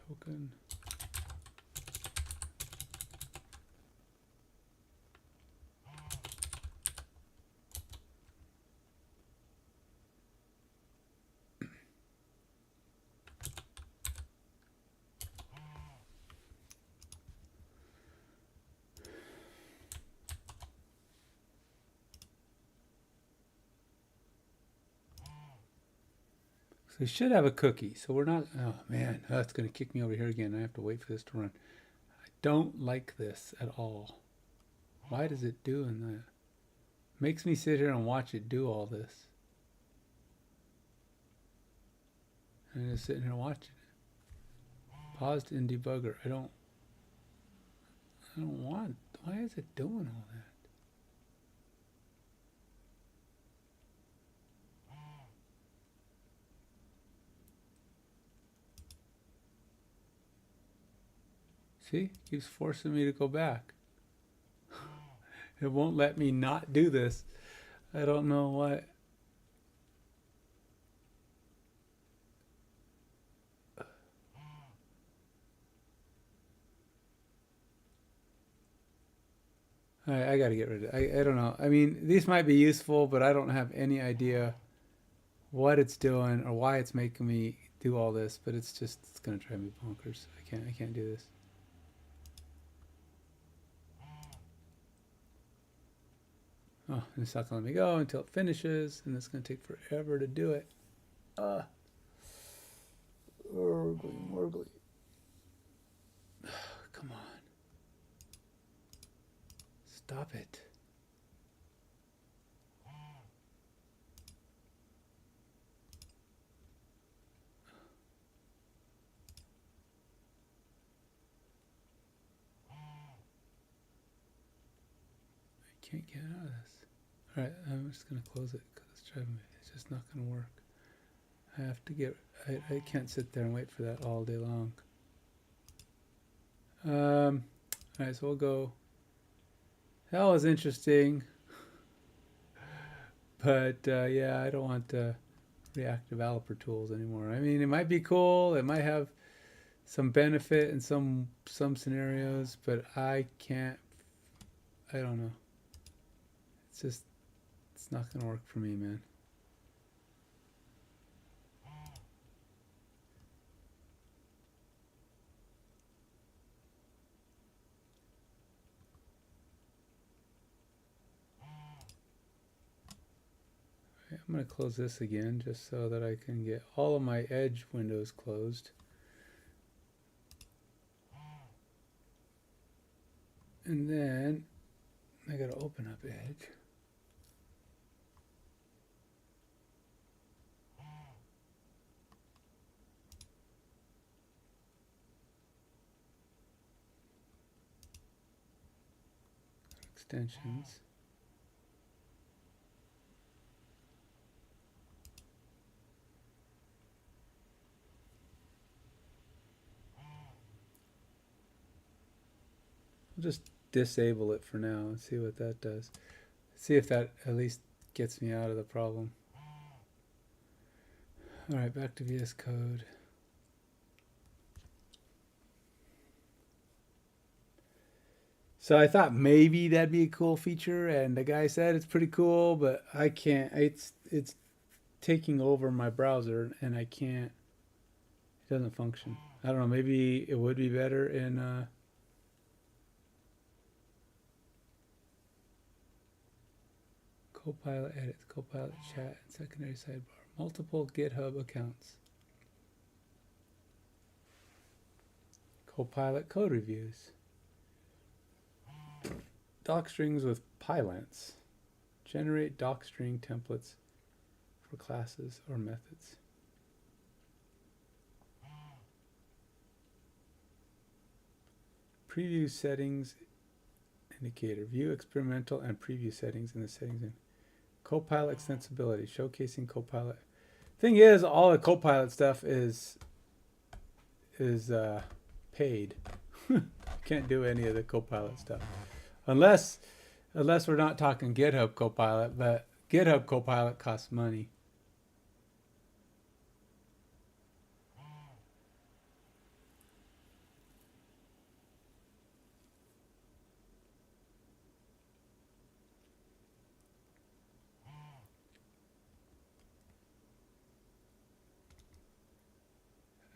Token. So we should have a cookie. So we're not, oh man, that's going to kick me over here again. I have to wait for this to run. I don't like this at all. Why does it doing that? Makes me sit here and watch it do all this. And I'm just sitting here watching it. Paused in debugger. I don't want, why is it doing all that? See, keeps forcing me to go back. It won't let me not do this. I don't know what. I got to get rid of it. I don't know. I mean, these might be useful, but I don't have any idea what it's doing or why it's making me do all this. But it's going to drive me bonkers. I can't do this. Oh, and it's not going to let me go until it finishes, and it's going to take forever to do it. Morgly. Come on. Stop it. I can't get out of this. Alright, I'm just going to close it because it's driving me. It's just not going to work. I have to get... I can't sit there and wait for that all day long. Alright, so we'll go... That was interesting. But, yeah, I don't want React developer tools anymore. I mean, it might be cool. It might have some benefit in some scenarios, but I can't... I don't know. It's just... It's not going to work for me, man. I'm going to close this again just so that I can get all of my Edge windows closed. And then I got to open up Edge. Extensions. I'll just disable it for now and see what that does. See if that at least gets me out of the problem. Alright, back to VS Code. So I thought maybe that'd be a cool feature, and the guy said it's pretty cool, but I can't. It's taking over my browser, and I can't. It doesn't function. I don't know. Maybe it would be better in. Copilot edits, Copilot chat, and secondary sidebar. Multiple GitHub accounts. Copilot code reviews. Docstrings with Pylance. Generate docstring templates for classes or methods. Preview settings indicator. View experimental and preview settings in the settings in Copilot extensibility. Showcasing Copilot. Thing is, all the Copilot stuff is paid. Can't do any of the Copilot stuff. Unless we're not talking GitHub Copilot, but GitHub Copilot costs money.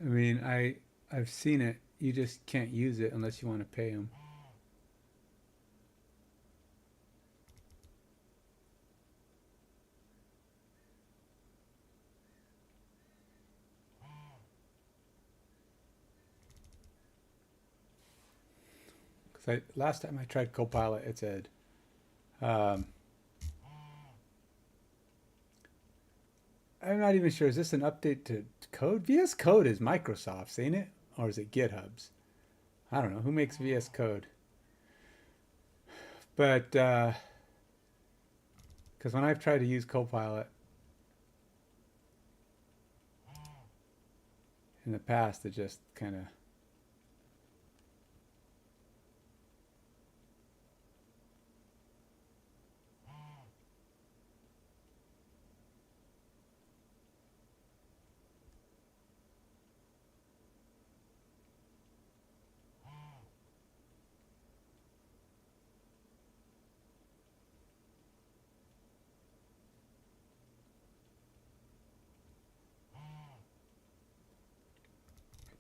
I mean, I've seen it. You just can't use it unless you want to pay them. So last time I tried Copilot, it said, um, I'm not even sure. Is this an update to code? VS Code is Microsoft's, ain't it? Or is it GitHub's? I don't know. Who makes VS Code? But, because when I've tried to use Copilot in the past, it just kind of...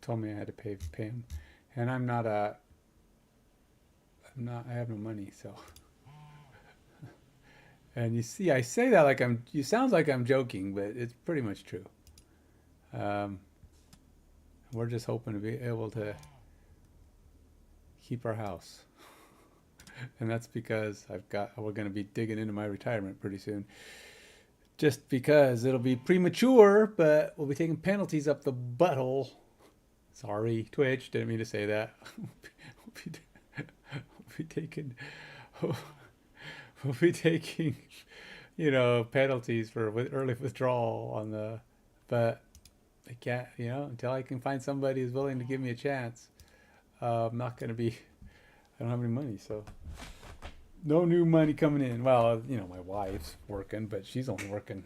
told me I had to pay him, and I'm not I have no money, so. And you see, I say that like you sounds like I'm joking, but it's pretty much true. We're just hoping to be able to keep our house. And that's because we're going to be digging into my retirement pretty soon. Just because it'll be premature, but we'll be taking penalties up the butthole. Sorry, Twitch, didn't mean to say that. We'll be taking, penalties for early withdrawal on the, but I can't, until I can find somebody who's willing to give me a chance. I'm not going to be, I don't have any money, so no new money coming in. Well, my wife's working, but she's only working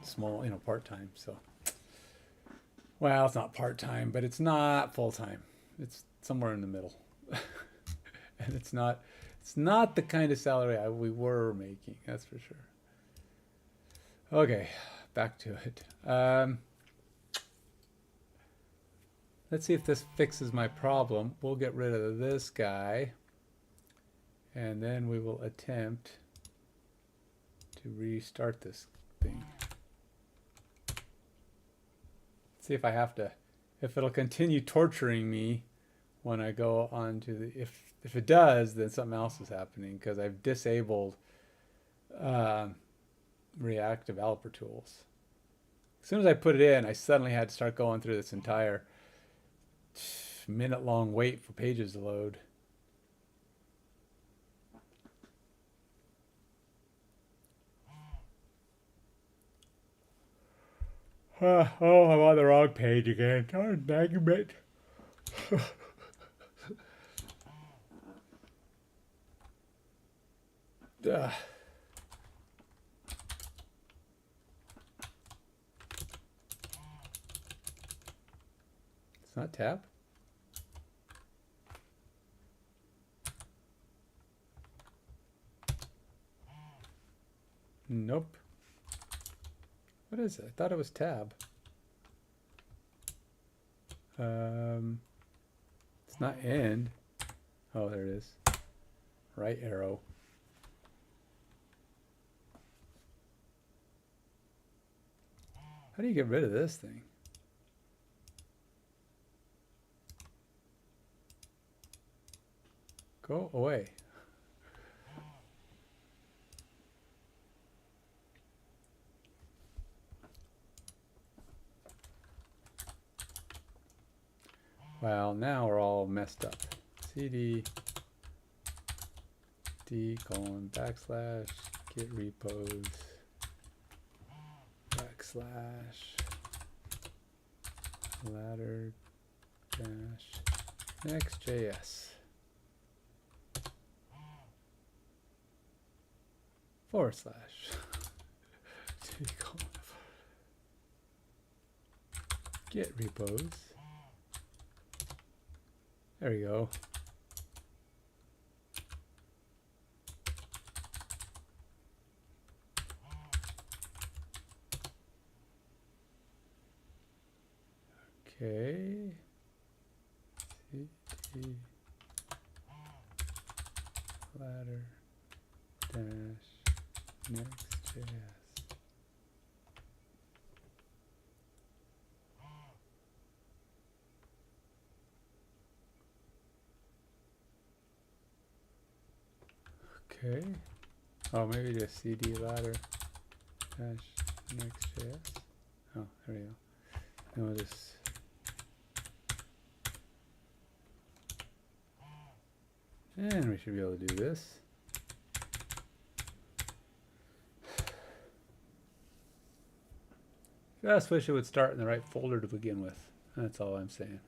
small, part-time, so. Well, it's not part-time, but it's not full-time. It's somewhere in the middle. And it's not the kind of salary we were making, that's for sure. Okay, back to it. Let's see if this fixes my problem. We'll get rid of this guy, and then we will attempt to restart this thing. See if if it'll continue torturing me when I go on to if it does, then something else is happening, because I've disabled React developer tools. As soon as I put it in, I suddenly had to start going through this entire minute-long wait for pages to load. Oh, I'm on the wrong page again. Oh, dang it. It's not tab. Nope. What is it? I thought it was tab. It's not end. Oh, there it is. Right arrow. How do you get rid of this thing? Go away. Well, now we're all messed up. CD D : / get repos / ladder - next.js / get repos. There we go. Okay. CD ladder - next.js. Okay. Oh, maybe just cd ladder dash next.js. Oh, there we go. Then we'll just and we should be able to do this. Just wish it would start in the right folder to begin with. That's all I'm saying.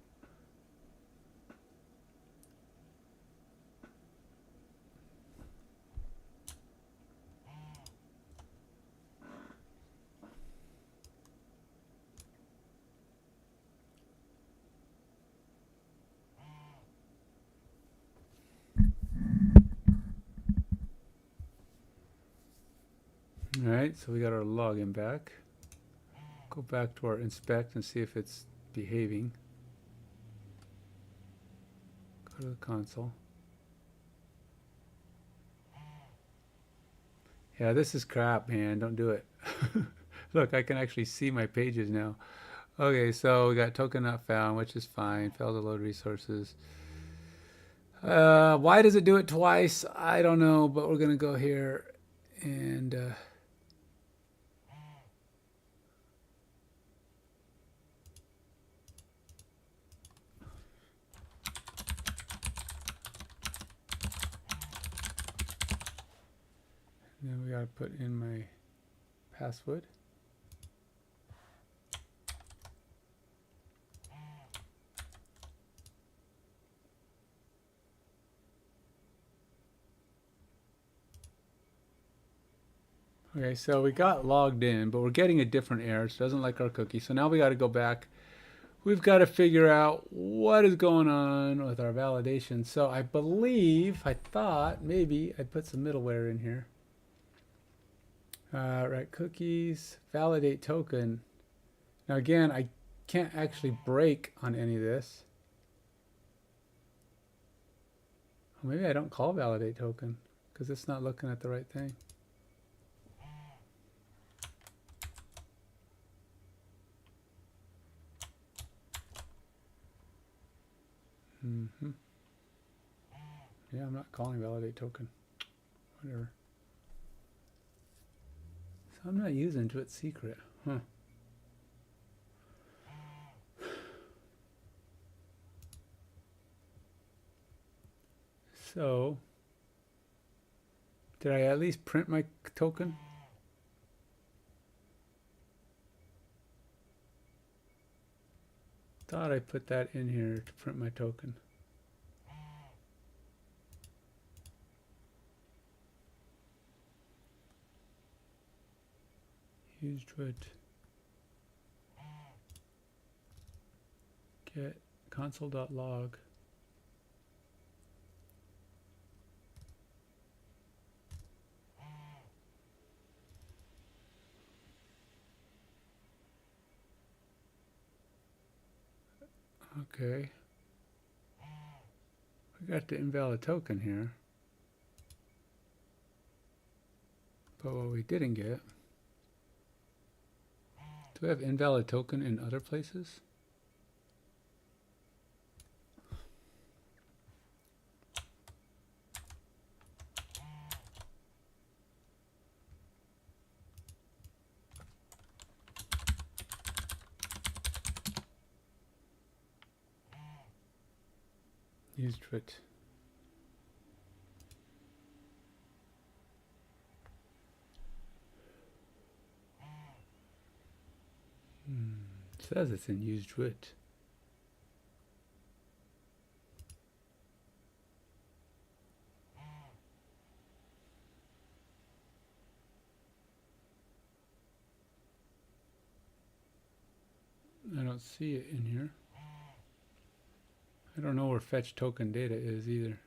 All right, so we got our login back. Go back to our inspect and see if it's behaving. Go to the console. Yeah, this is crap, man. Don't do it. Look, I can actually see my pages now. Okay, so we got token not found, which is fine. Failed to load resources. Why does it do it twice? I don't know, but we're going to go here and... then we got to put in my password. Okay, so we got logged in, but we're getting a different error. It doesn't like our cookie. So now we got to go back. We've got to figure out what is going on with our validation. So I believe, I thought maybe I'd put some middleware in here. Right, cookies, validate token. Now again, I can't actually break on any of this. Or maybe I don't call validate token because it's not looking at the right thing. Yeah, I'm not calling validate token. Whatever. So I'm not using to its secret. Huh. So, did I at least print my token? Thought I put that in here to print my token. Used with get console.log. Okay. We got the invalid token here. But what we didn't get. Do we have invalid token in other places? Used it. It says it's in used wit. I don't see it in here. I don't know where fetch token data is either.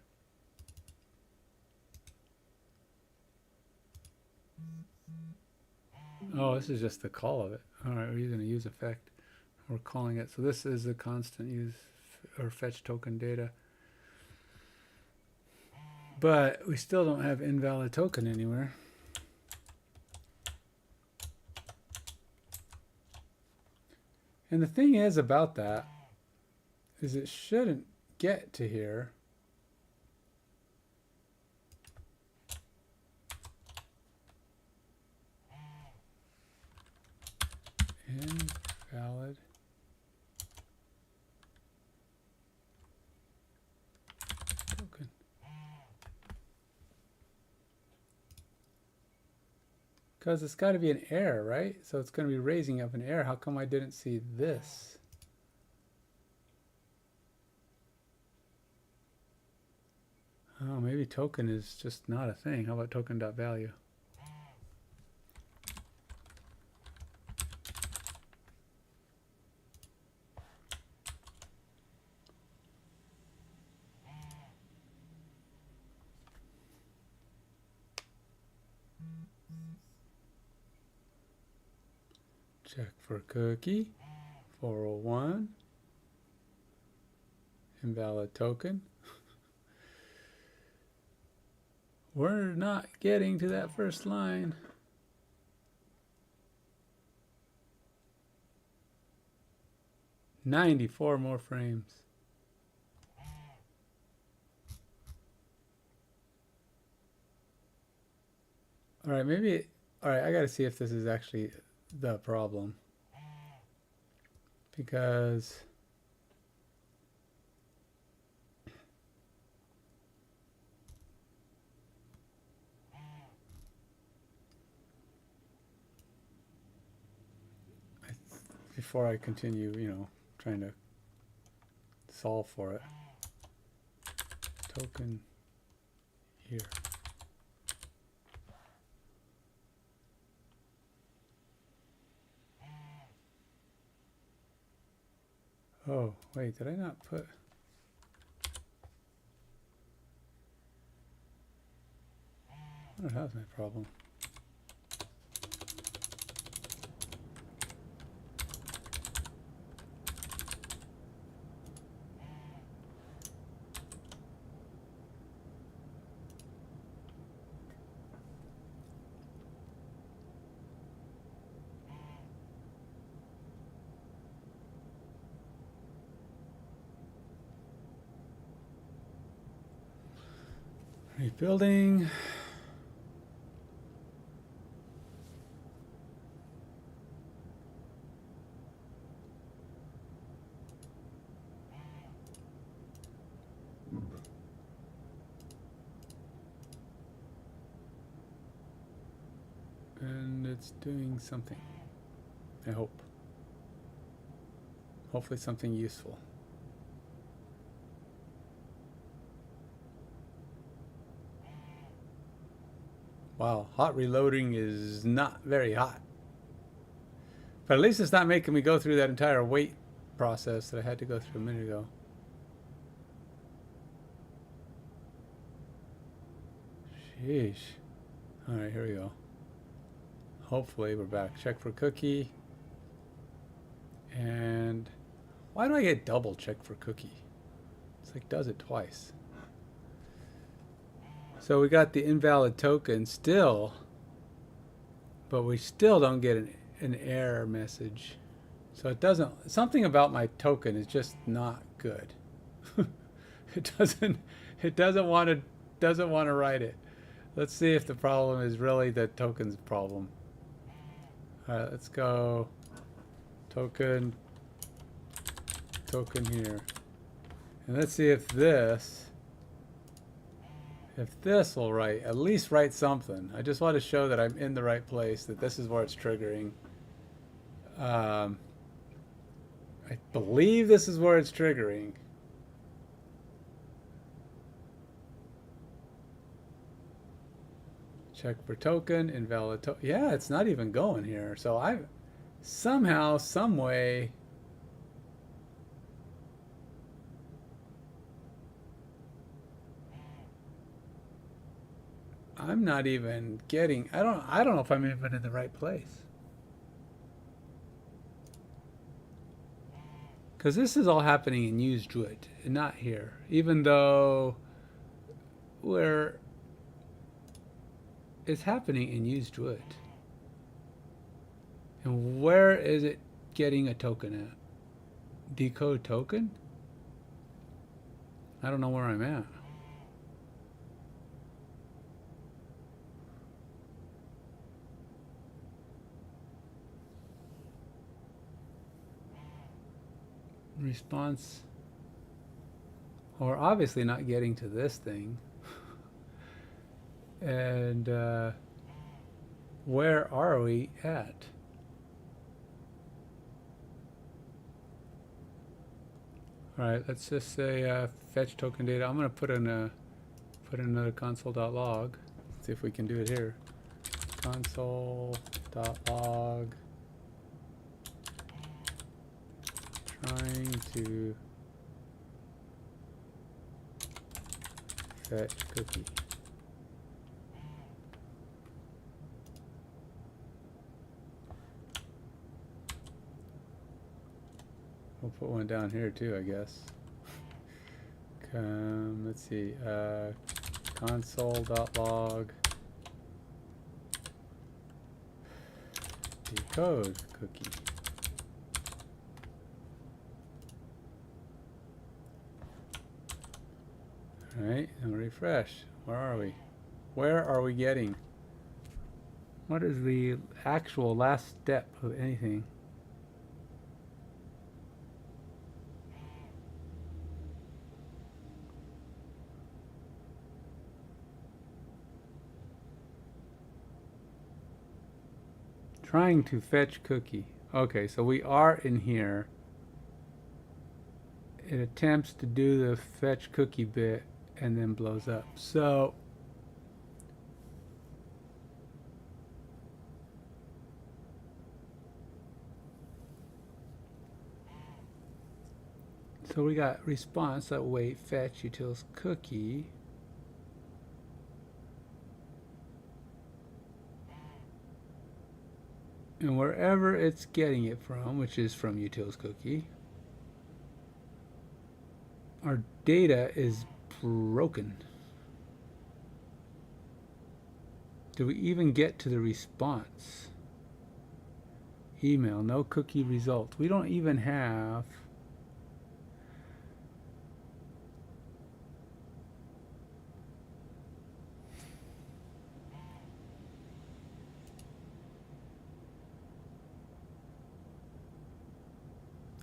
Oh, this is just the call of it. All right, we're using a use effect. We're calling it. So this is the constant use or fetch token data. But we still don't have invalid token anywhere. And the thing is about that is it shouldn't get to here Because it's got to be an error, right? So it's going to be raising up an error. How come I didn't see this? Oh, maybe token is just not a thing. How about token.value? Check for cookie. 401. Invalid token. We're not getting to that first line. "94 more frames." All right, maybe. All right, I got to see if this is actually the problem. Because before I continue, trying to solve for it. Token here. Oh, wait, did I not put... I wonder if that's my problem. Rebuilding. And it's doing something. I hope. Hopefully something useful. Wow, hot reloading is not very hot. But at least it's not making me go through that entire wait process that I had to go through a minute ago. Sheesh. Alright, here we go. Hopefully we're back. Check for cookie. And why do I get double check for cookie? It's like does it twice. So we got the invalid token still, but we still don't get an error message. So it doesn't, something about my token is just not good. it doesn't want to write it. Let's see if the problem is really the token's problem. All right, let's go token here. And let's see if this will write, at least write something. I just want to show that I'm in the right place, that this is where it's triggering. I believe this is where it's triggering. Check for token, invalid token. Yeah, it's not even going here. So I somehow, some way, I'm not even getting, I don't know if I'm even in the right place. Because this is all happening in use Druid and not here. Even though it's happening in use Druid. And where is it getting a token at? Decode token? I don't know where I'm at. Response, or obviously not getting to this thing. And where are we at? All right, let's just say fetch token data. I'm gonna put in another console.log. See if we can do it here. Console.log. Trying to fetch cookie. We'll put one down here too, I guess. Let's see. Console.log decode cookie. All right, and refresh. Where are we? Where are we getting? What is the actual last step of anything? Trying to fetch cookie. Okay, so we are in here. It attempts to do the fetch cookie bit and then blows up. So we got response, wait, fetch utils cookie. And wherever it's getting it from, which is from utils cookie, our data is broken. Do we even get to the response? Email, no cookie result. We don't even have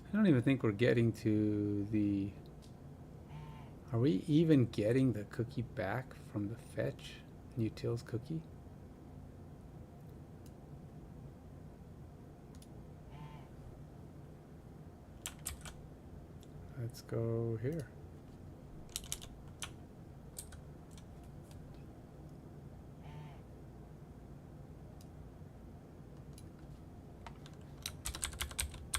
I don't even think we're getting to the... Are we even getting the cookie back from the fetch utils cookie? Let's go here.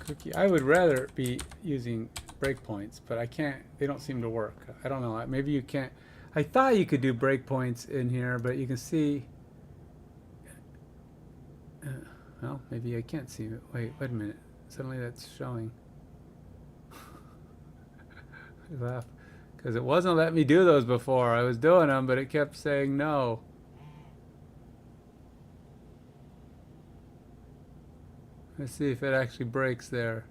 Cookie. I would rather be using breakpoints, but I can't. They don't seem to work. I don't know. Maybe you can't. I thought you could do breakpoints in here, but you can see. Well, maybe I can't see it. Wait a minute. Suddenly that's showing. I laugh because it wasn't letting me do those before. I was doing them, but it kept saying no. Let's see if it actually breaks there.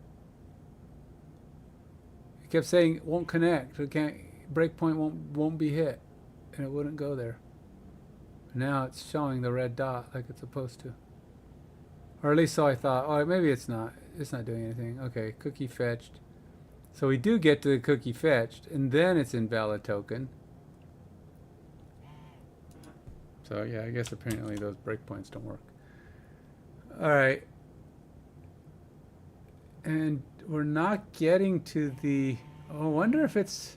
It kept saying it won't connect. It can't. Breakpoint won't be hit, and it wouldn't go there. Now it's showing the red dot like it's supposed to, or at least so I thought. Oh, maybe it's not. It's not doing anything. Okay, cookie fetched. So we do get to the cookie fetched, and then it's invalid token. So yeah, I guess apparently those breakpoints don't work. All right. And we're not getting to the... Oh, I wonder if it's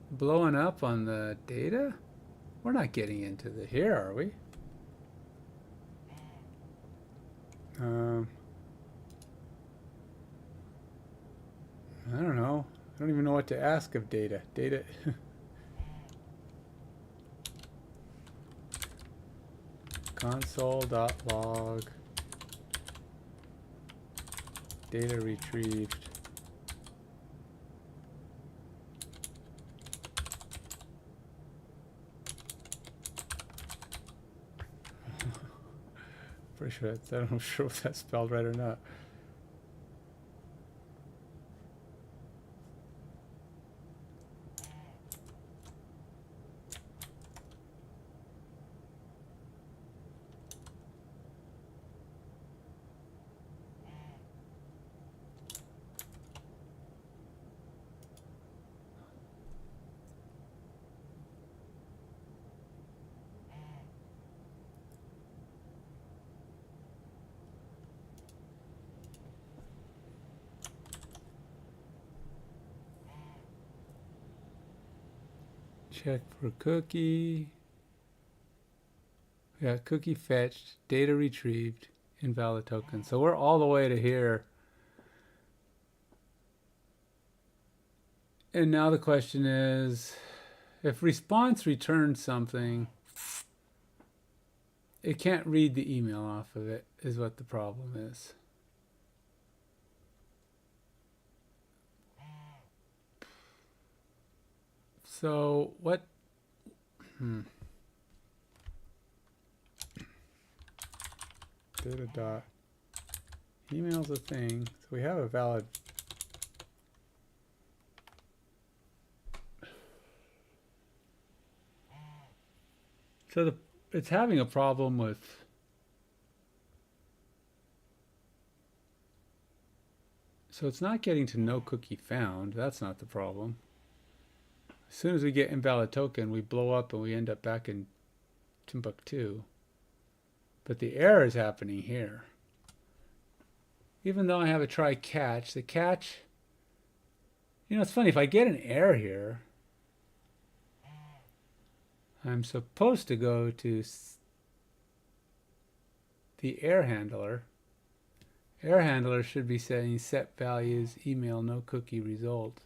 blowing up on the data? We're not getting into the here, are we? I don't know. I don't even know what to ask of data. Data... console.log data retrieved. Pretty sure that's, I'm not sure if that's spelled right or not. Check for cookie. Yeah, cookie fetched, data retrieved, invalid token. So we're all the way to here. And now the question is, if response returns something, it can't read the email off of it, is what the problem is. So what? Data dot email's a thing. So we have a valid. So it's having a problem with. So it's not getting to no cookie found. That's not the problem. As soon as we get invalid token, we blow up and we end up back in Timbuktu. But the error is happening here. Even though I have a try catch, the catch, you know, it's funny, if I get an error here, I'm supposed to go to the error handler. Error handler should be saying set values, email, no cookie result.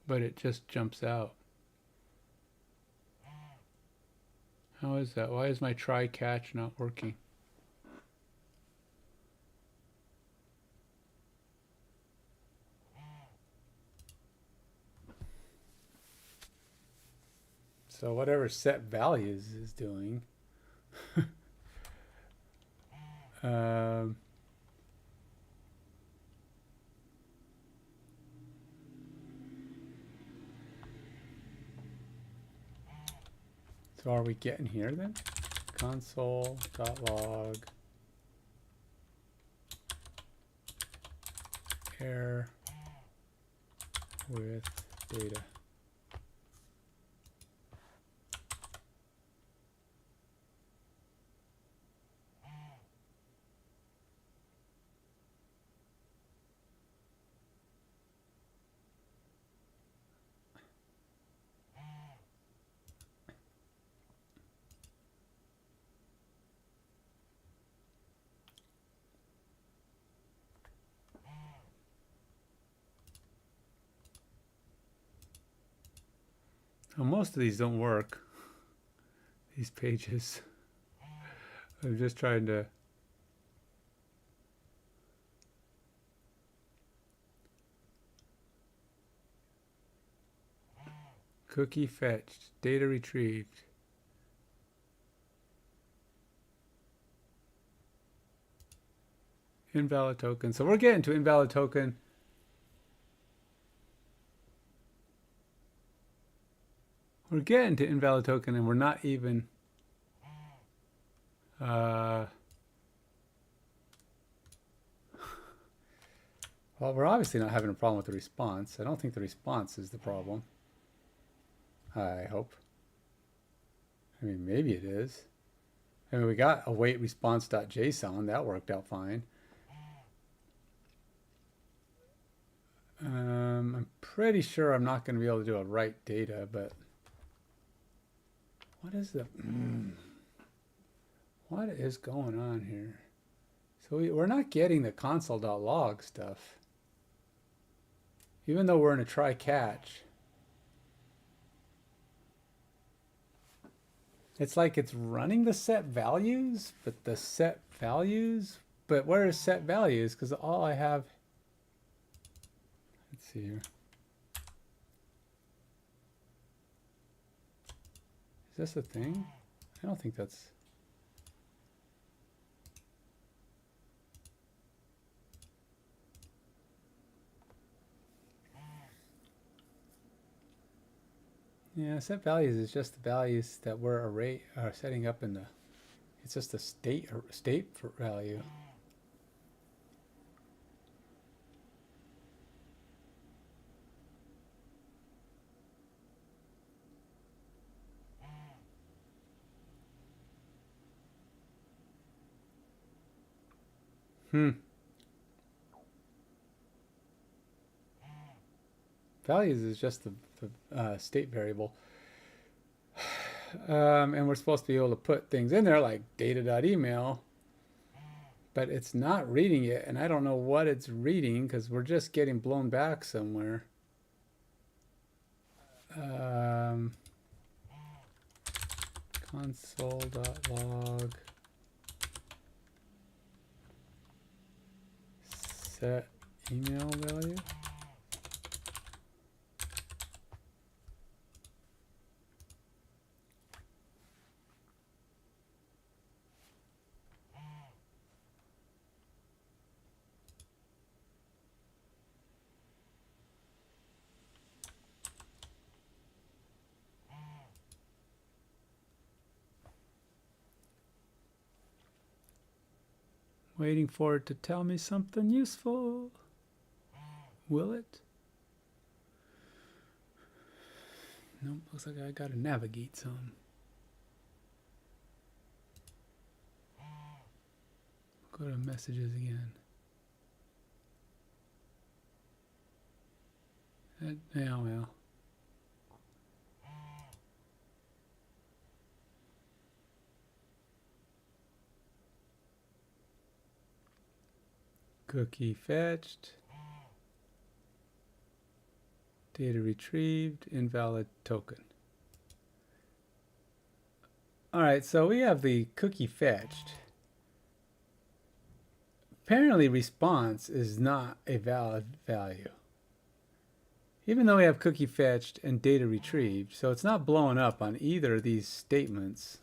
But it just jumps out. How is that? Why is my try catch not working? So whatever set values is doing. So are we getting here then? Console.log error with data. Now, most of these don't work. These pages. I'm just trying to. Cookie fetched, data retrieved. Invalid token. So we're getting to invalid token. We're getting to invalid token and we're not even well, we're obviously not having a problem with the response. I don't think the response is the problem. I hope. I mean, maybe it is. I mean, we got await response.json. That worked out fine. I'm pretty sure I'm not going to be able to do a write data, but what is the what is going on here? So we're not getting the console.log stuff, even though we're in a try catch. It's like it's running the set values, but where is set values? Because all I have, let's see here. Is this a thing? I don't think that's. Yeah, set values is just the values that we're setting up in the. It's just a state for value. values is just the state variable. And we're supposed to be able to put things in there like data.email, but it's not reading it, and I don't know what it's reading because we're just getting blown back somewhere. Console.log set email value. Waiting for it to tell me something useful. Will it? Nope, looks like I gotta navigate some. Go to messages again. Well. Cookie fetched. Data retrieved. Invalid token. Alright, so we have the cookie fetched. Apparently response is not a valid value. Even though we have cookie fetched and data retrieved, so it's not blowing up on either of these statements.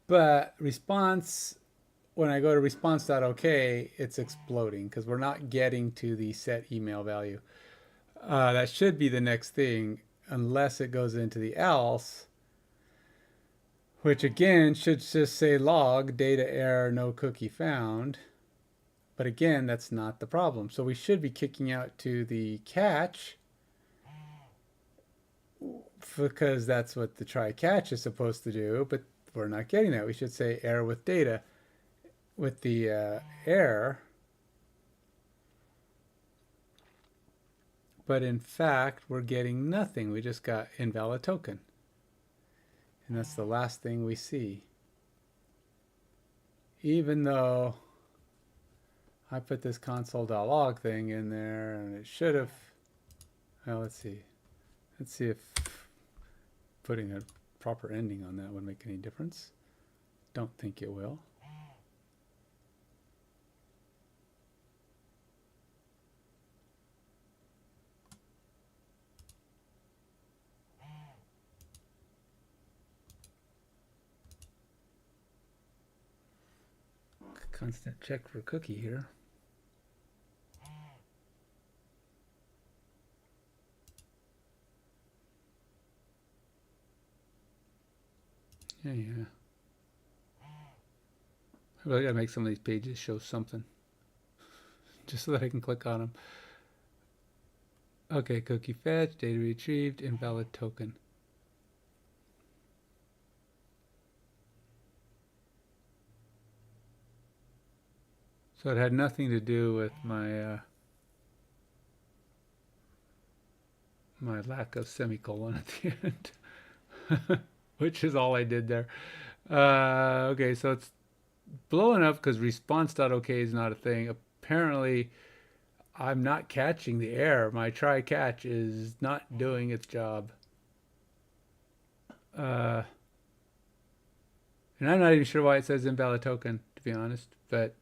But response, when I go to response.ok, it's exploding because we're not getting to the set email value. That should be the next thing, unless it goes into the else, which again should just say log data error no cookie found. But again, that's not the problem. So we should be kicking out to the catch because that's what the try catch is supposed to do, but we're not getting that. We should say error with data with the error. But in fact, we're getting nothing. We just got invalid token. And that's the last thing we see. Even though I put this console.log thing in there and it should have, well, let's see. Let's see if putting a proper ending on that would make any difference. Don't think it will. Constant check for cookie here. Yeah. I really gotta make some of these pages show something, just so that I can click on them. Okay, cookie fetch, data retrieved, invalid token. So it had nothing to do with my my lack of semicolon at the end, which is all I did there. Okay, so it's blowing up because response.ok is not a thing. Apparently, I'm not catching the error. My try catch is not doing its job. And I'm not even sure why it says invalid token, to be honest, but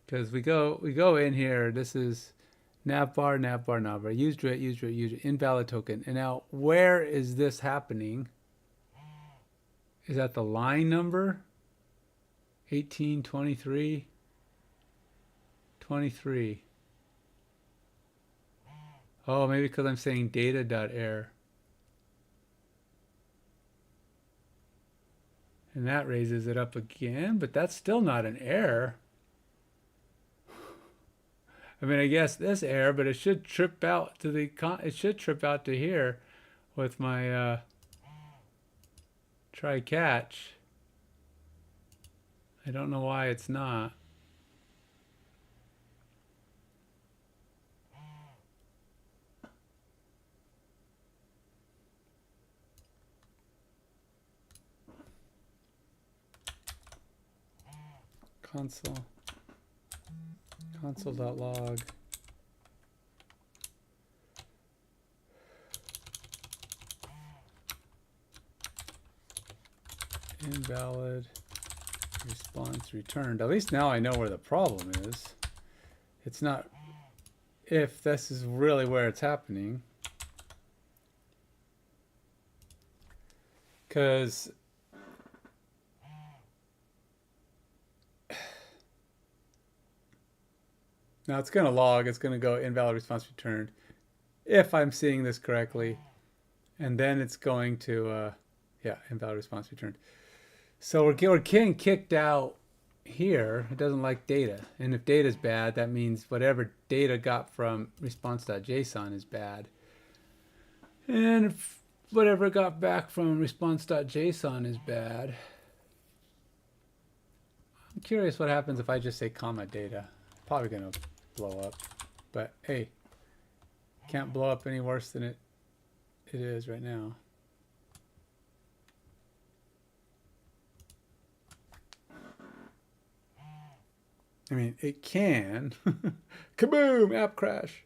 because we go in here, this is navbar, used root, invalid token. And now where is this happening? Is that the line number? 18, 23, 23. Oh, maybe because I'm saying data.error. And that raises it up again, but that's still not an error. I mean, I guess this error, but it should trip out to the it should trip out to here with my try catch. I don't know why it's not. console.log. Invalid response returned. At least now I know where the problem is. It's not if this is really where it's happening. Because now it's going to log, it's going to go invalid response returned, if I'm seeing this correctly. And then it's going to, yeah, invalid response returned. So we're getting kicked out here. It doesn't like data. And if data is bad, that means whatever data got from response.json is bad. And if whatever got back from response.json is bad. I'm curious what happens if I just say comma data. Probably going to blow up. But hey, can't blow up any worse than it is right now. I mean, it can. Kaboom! App crash.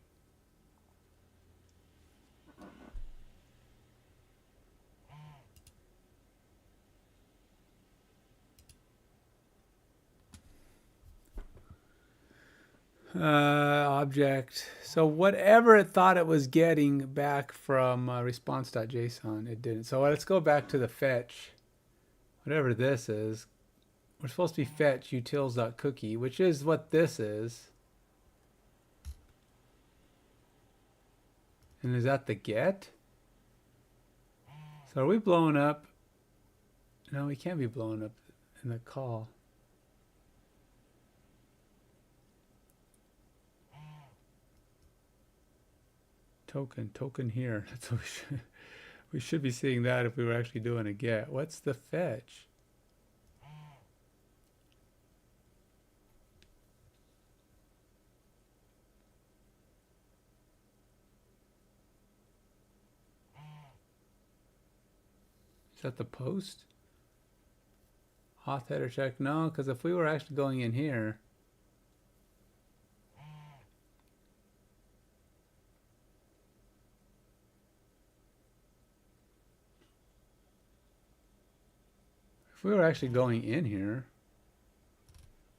Object. So whatever it thought it was getting back from response.json, it didn't. So let's go back to the fetch. Whatever this is. We're supposed to be fetch utils.cookie, which is what this is. And is that the get? So are we blowing up? No, we can't be blowing up in the call. Token here. That's what we should be seeing that if we were actually doing a get. What's the fetch? Is that the post? Auth header check? No, because if we were actually going in here, if we were actually going in here,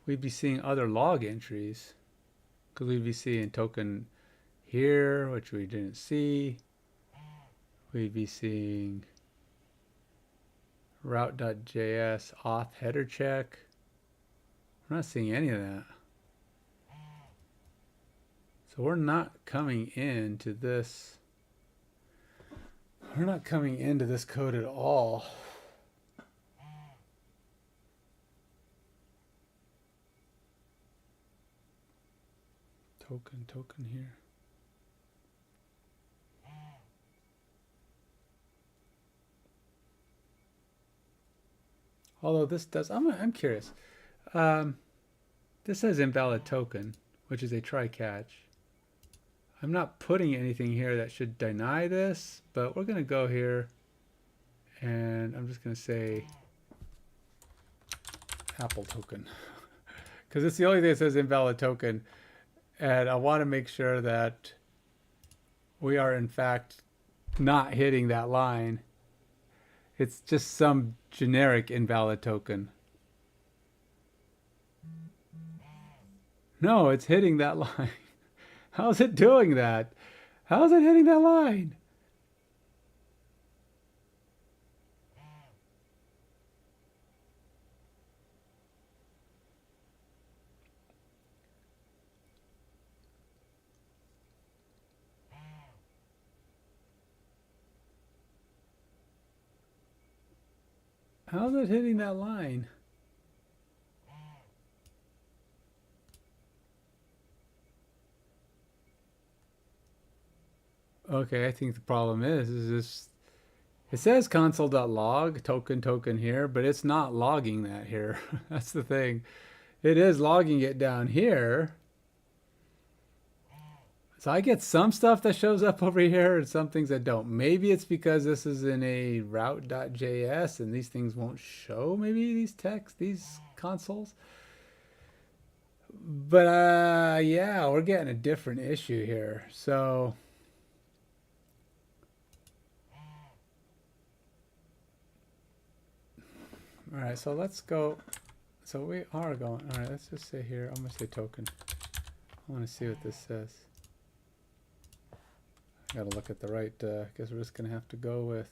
we'd be seeing other log entries, because we'd be seeing token here, which we didn't see. We'd be seeing route.js auth header check. We're not seeing any of that. So we're not coming into this. We're not coming into this code at all. Token here. Although this does, I'm curious. This says invalid token, which is a try catch. I'm not putting anything here that should deny this, but we're going to go here and I'm just going to say Apple token because it's the only thing that says invalid token. And I want to make sure that we are in fact not hitting that line. It's just some generic invalid token. No, it's hitting that line. How's it doing that? How's it hitting that line? How's it hitting that line? Okay, I think the problem is this. It says console.log token here, but it's not logging that here. That's the thing. It is logging it down here. So I get some stuff that shows up over here and some things that don't. Maybe it's because this is in a route.js and these things won't show. Maybe these text, these consoles. But yeah, we're getting a different issue here. So all right, so let's go. So we are going. All right, let's just say here. I'm gonna say token. I want to see what this says. Got to look at the right. Guess we're just gonna have to go with.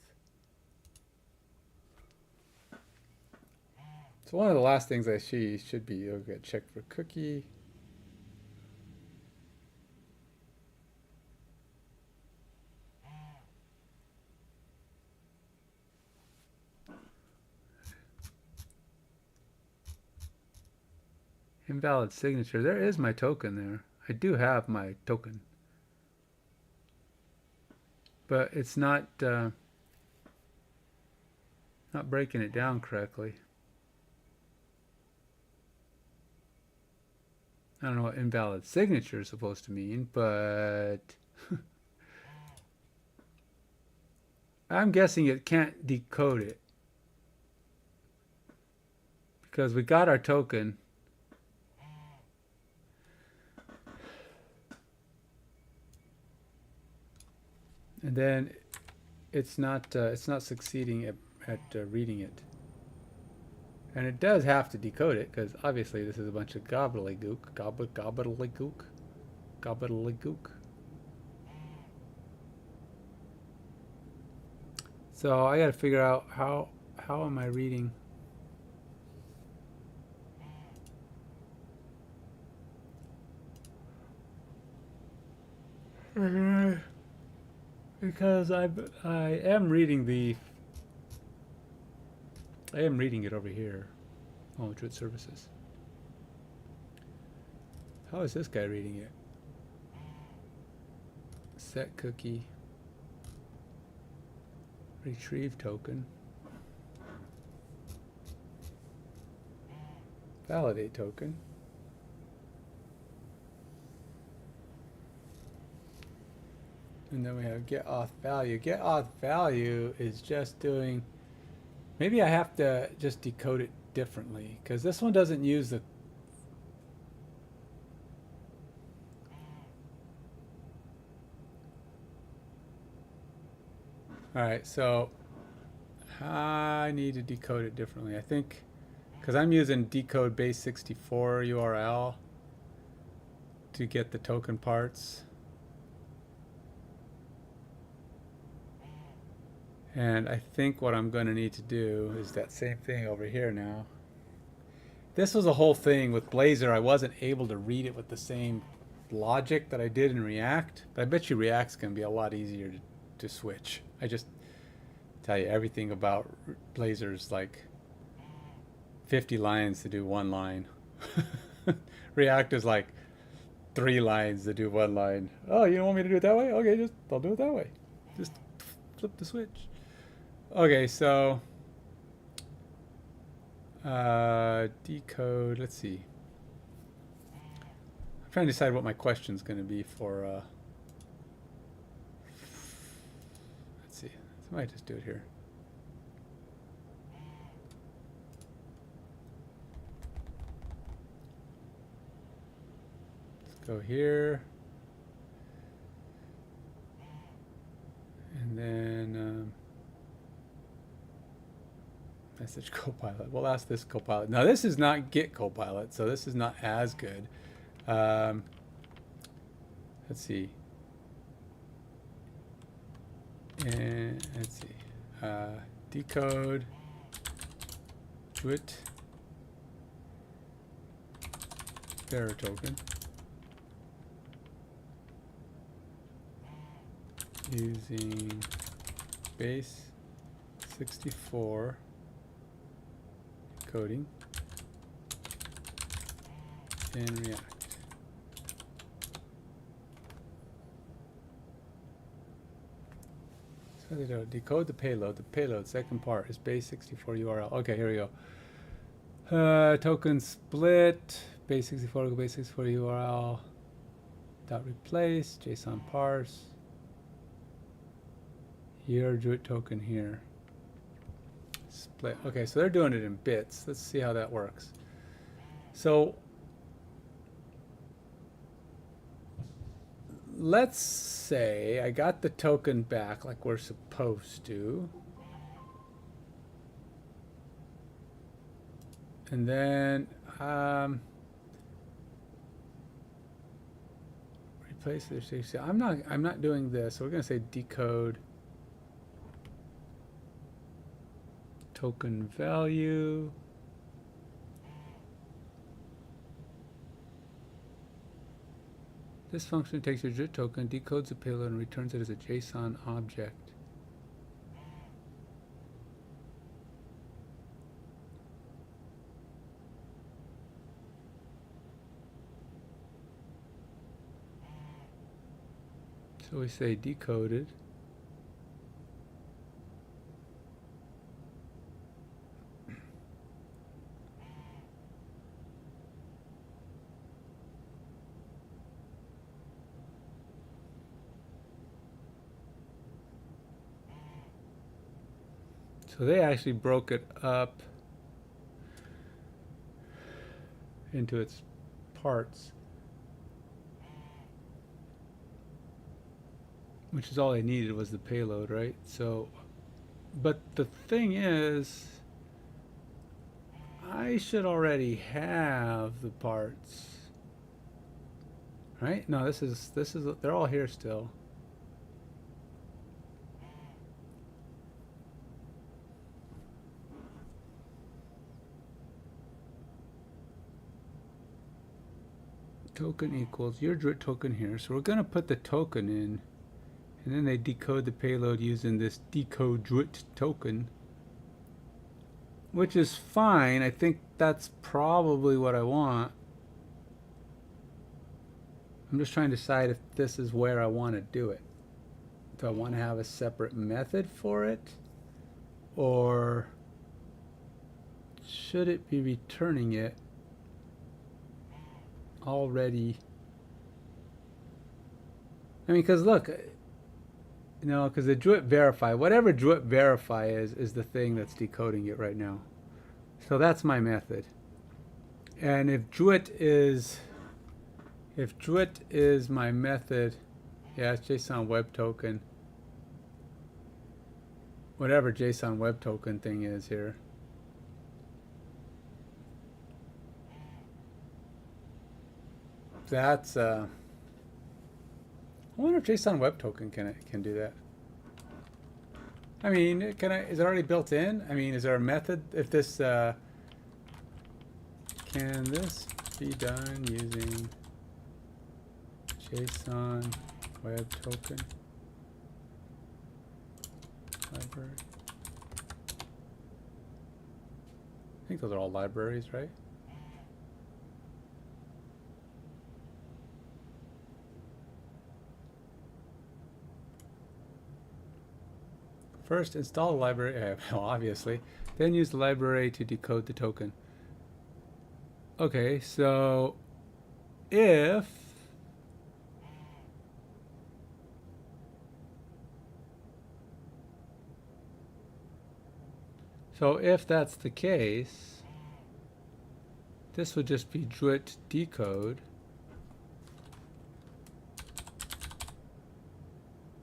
So one of the last things I see should be you'll get checked for cookie. Invalid signature. There is my token there. I do have my token. But it's not breaking it down correctly. I don't know what invalid signature is supposed to mean, but I'm guessing it can't decode it. Because we got our token. And then it's not succeeding at reading it. And it does have to decode it, because obviously this is a bunch of gobbledygook. Gobbledygook. So I got to figure out how am I reading. Because I am reading it over here. Oh, Druid services. How is this guy reading it? Set cookie. Retrieve token. Validate token. And then we have get auth value. Get auth value is just doing. Maybe I have to just decode it differently, because this one doesn't use the. All right, so I need to decode it differently. I think because I'm using decode base 64 URL to get the token parts. And I think what I'm going to need to do is that same thing over here now. This was a whole thing with Blazor. I wasn't able to read it with the same logic that I did in React. But I bet you React's going to be a lot easier to switch. I just tell you everything about Blazor's like 50 lines to do one line. React is like 3 lines to do one line. Oh, you don't want me to do it that way? Okay, I'll do it that way. Just flip the switch. Okay, so decode. Let's see. I'm trying to decide what my question's going to be for. Let's see. I might just do it here. Let's go here, and then. Message Copilot. We'll ask this Copilot. Now this is not Git Copilot, so this is not as good. Let's see. And let's see. Decode. Twit. Bearer token. Using base 64. Coding in React. So they do decode the payload. The payload second part is base 64 URL. Okay, here we go. Token split base 64 to base 64 URL. Dot replace JSON parse. Here, Druid token here. Split. Okay, so they're doing it in bits. Let's see how that works. So let's say I got the token back like we're supposed to. And then replace this. I'm not doing this. So we're going to say decode token value. This function takes your JIT token, decodes the payload, and returns it as a JSON object. So we say decoded. So they actually broke it up into its parts, which is all I needed was the payload, right? So, but the thing is, I should already have the parts, right? No, this is they're all here still. Token equals your DRIT token here. So we're going to put the token in, and then they decode the payload using this decode DRIT token, which is fine. I think that's probably what I want. I'm just trying to decide if this is where I want to do it. Do I want to have a separate method for it, or should it be returning it already? I mean, because look, you know, because the DRIT verify, whatever DRIT verify is the thing that's decoding it right now. So that's my method. And if DRIT is my method, yeah, it's JSON web token, whatever JSON web token thing is here. That's I wonder if JSON web token can do that. I mean, is it already built in? I mean, is there a method if this can this be done using JSON web token library? I think those are all libraries, right? First, install the library, well, obviously. Then use the library to decode the token. Okay, so if that's the case, this would just be DRIT decode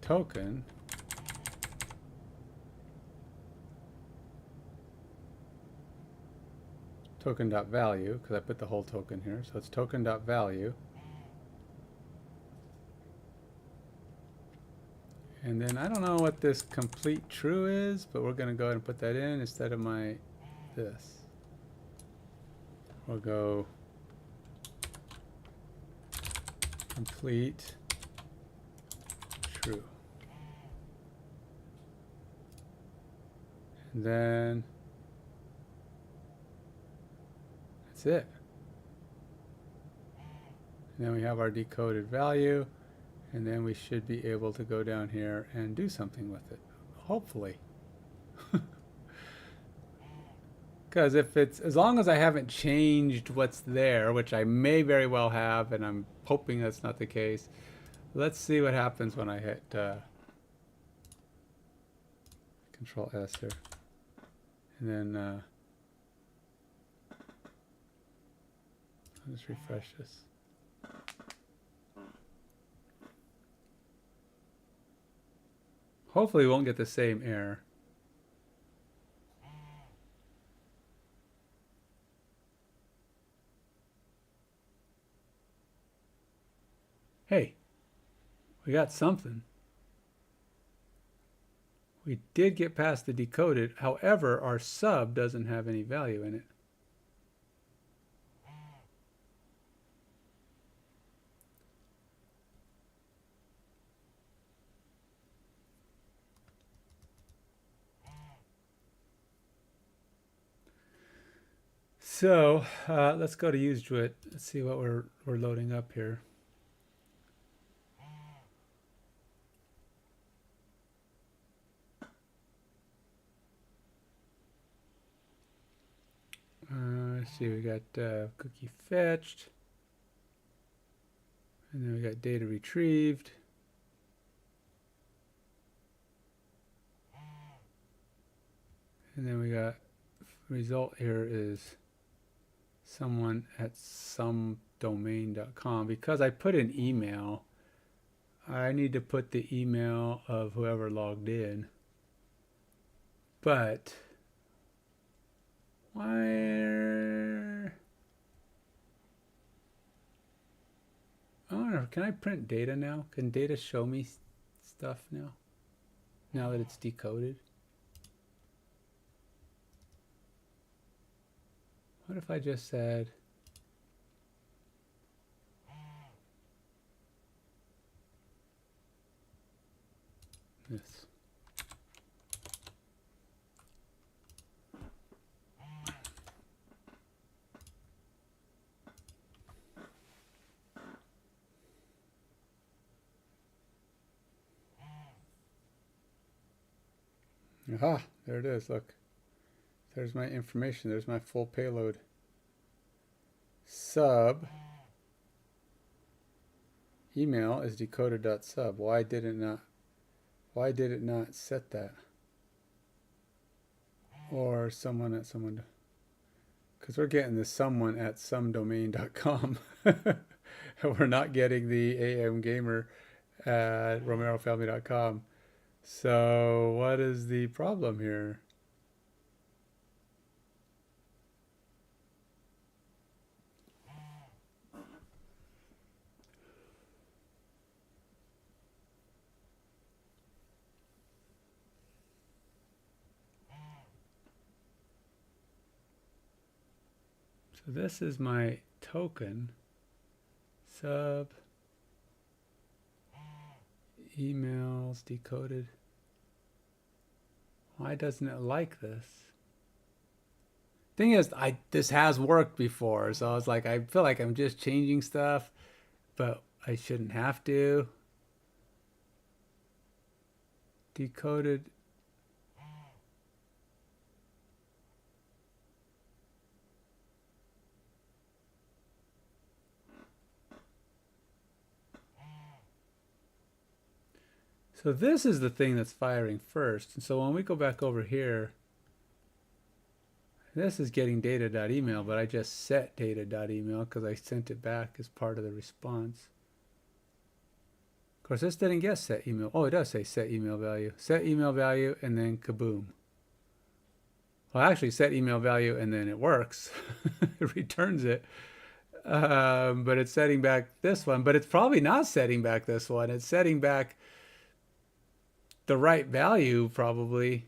token token.value, because I put the whole token here, so it's token.value. And then I don't know what this complete true is, but we're going to go ahead and put that in instead of my this. We'll go complete true. And then that's it. And then we have our decoded value, and then we should be able to go down here and do something with it, hopefully. Because if it's, as long as I haven't changed what's there, which I may very well have, and I'm hoping that's not the case, let's see what happens when I hit Control S here. And then I'll just refresh this. Hopefully we won't get the same error. Hey, we got something. We did get past the decoded. However, our sub doesn't have any value in it. So let's go to UseDruid. Let's see what we're loading up here. Let's see, we got cookie fetched, and then we got data retrieved. And then we got result here is someone at somedomain.com. Because I put an email, I need to put the email of whoever logged in. But where? I don't know. Can I print data now? Can data show me stuff now? Now that it's decoded? What if I just said this? Aha, there it is. Look, there's my information. There's my full payload. Sub email is decoded.sub. Why did it not set that? Or someone at someone, because we're getting the someone at somedomain.com. We're not getting the AM gamer at romerofamily.com. So what is the problem here? So this is my token. Sub emails decoded. Why doesn't it like this? Thing is, this has worked before, so I was like, I feel like I'm just changing stuff, but I shouldn't have to. Decoded. So this is the thing that's firing first. And so when we go back over here, this is getting data.email, but I just set data.email because I sent it back as part of the response. Of course, this didn't get set email. Oh, it does say set email value. Set email value and then kaboom. Well, actually set email value and then it works. It returns it. But it's setting back this one. But it's probably not setting back this one. It's setting back the right value probably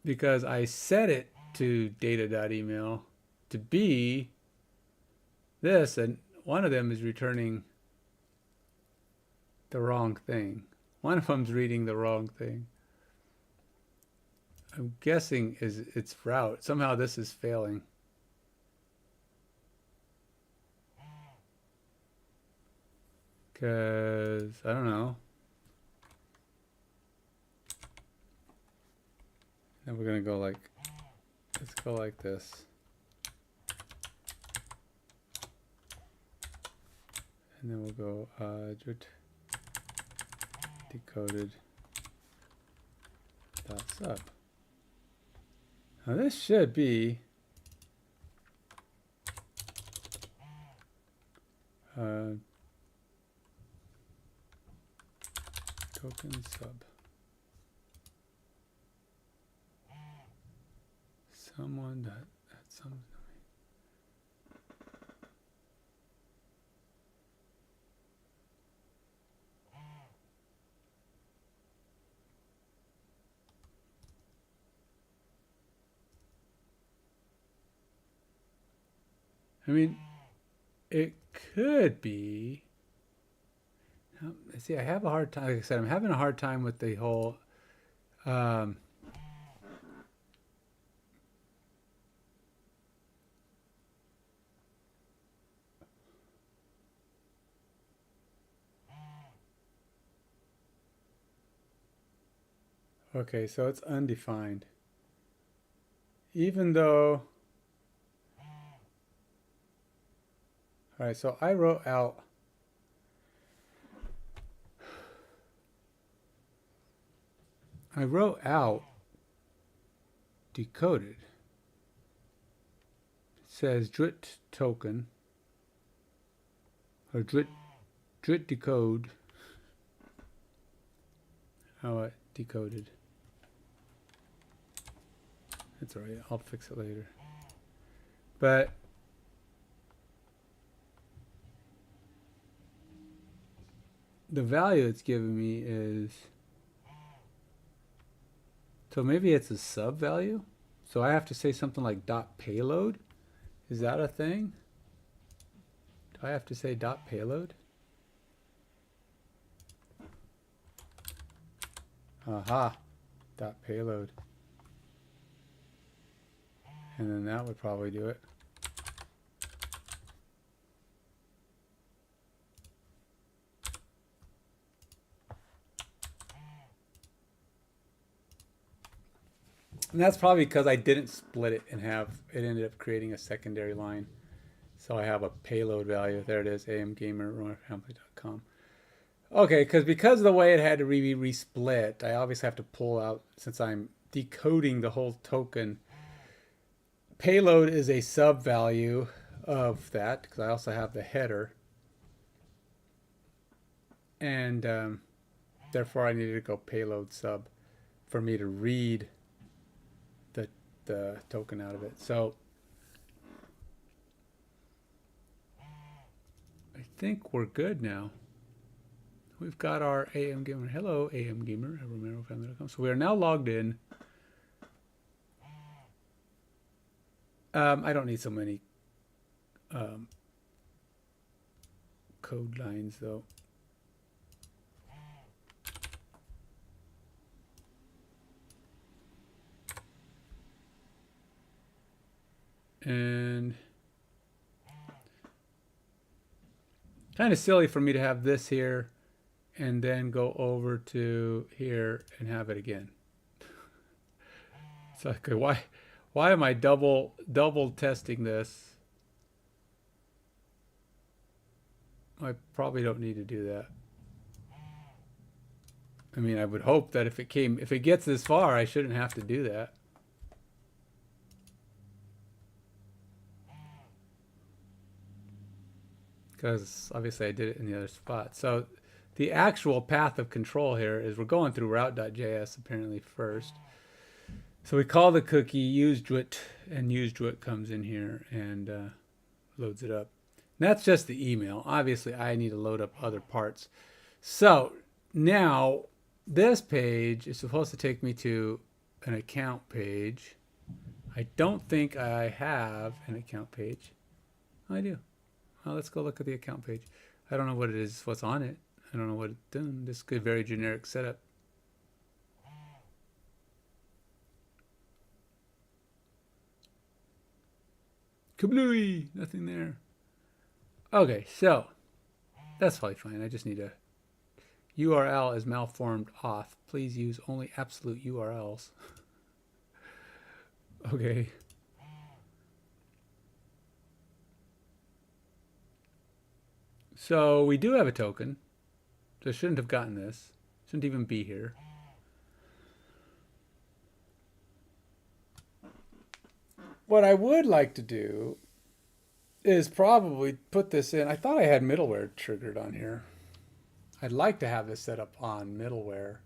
because I set it to data.email to be this, and one of them is returning the wrong thing. One of them's reading the wrong thing. I'm guessing is its route. Somehow this is failing. Because I don't know. And we're going to go like, let's go like this. And then we'll go decoded dot sub. Now this should be Token sub. Someone that some. I mean, it could be. See, I have a hard time. Like I said, I'm having a hard time with the whole. Okay, so it's undefined. Even though. All right, so I wrote out. Decoded. It says drit token or drit decode. How it decoded. That's all right. I'll fix it later. But the value it's giving me is, so maybe it's a sub value. So I have to say something like dot payload. Is that a thing? Do I have to say dot payload? Aha, dot payload. And then that would probably do it. And that's probably because I didn't split it and have it ended up creating a secondary line. So I have a payload value. There it is, amgamer@romerfamily.com. Okay, because of the way it had to be resplit, I obviously have to pull out, since I'm decoding the whole token. Payload is a sub value of that, because I also have the header. And therefore I needed to go payload sub for me to read the token out of it. So I think we're good now. We've got our AM Gamer. Hello, AM Gamer at romerofamily.com. So we are now logged in. I don't need so many code lines though. And kind of silly for me to have this here and then go over to here and have it again. So okay, why am I double testing this? I probably don't need to do that. I mean, I would hope that if it gets this far, I shouldn't have to do that. Because obviously I did it in the other spot. So the actual path of control here is we're going through route.js apparently first. So we call the cookie usedwit, and usedwit comes in here and loads it up. And that's just the email. Obviously I need to load up other parts. So now this page is supposed to take me to an account page. I don't think I have an account page. I do. Well, let's go look at the account page. I don't know what it is, what's on it. I don't know what it's doing. This is a very generic setup. Kablooey! Nothing there. Okay, so that's probably fine. I just need a URL is malformed auth. Please use only absolute URLs. Okay. So we do have a token. So I shouldn't have gotten this. Shouldn't even be here. What I would like to do is probably put this in. I thought I had middleware triggered on here. I'd like to have this set up on middleware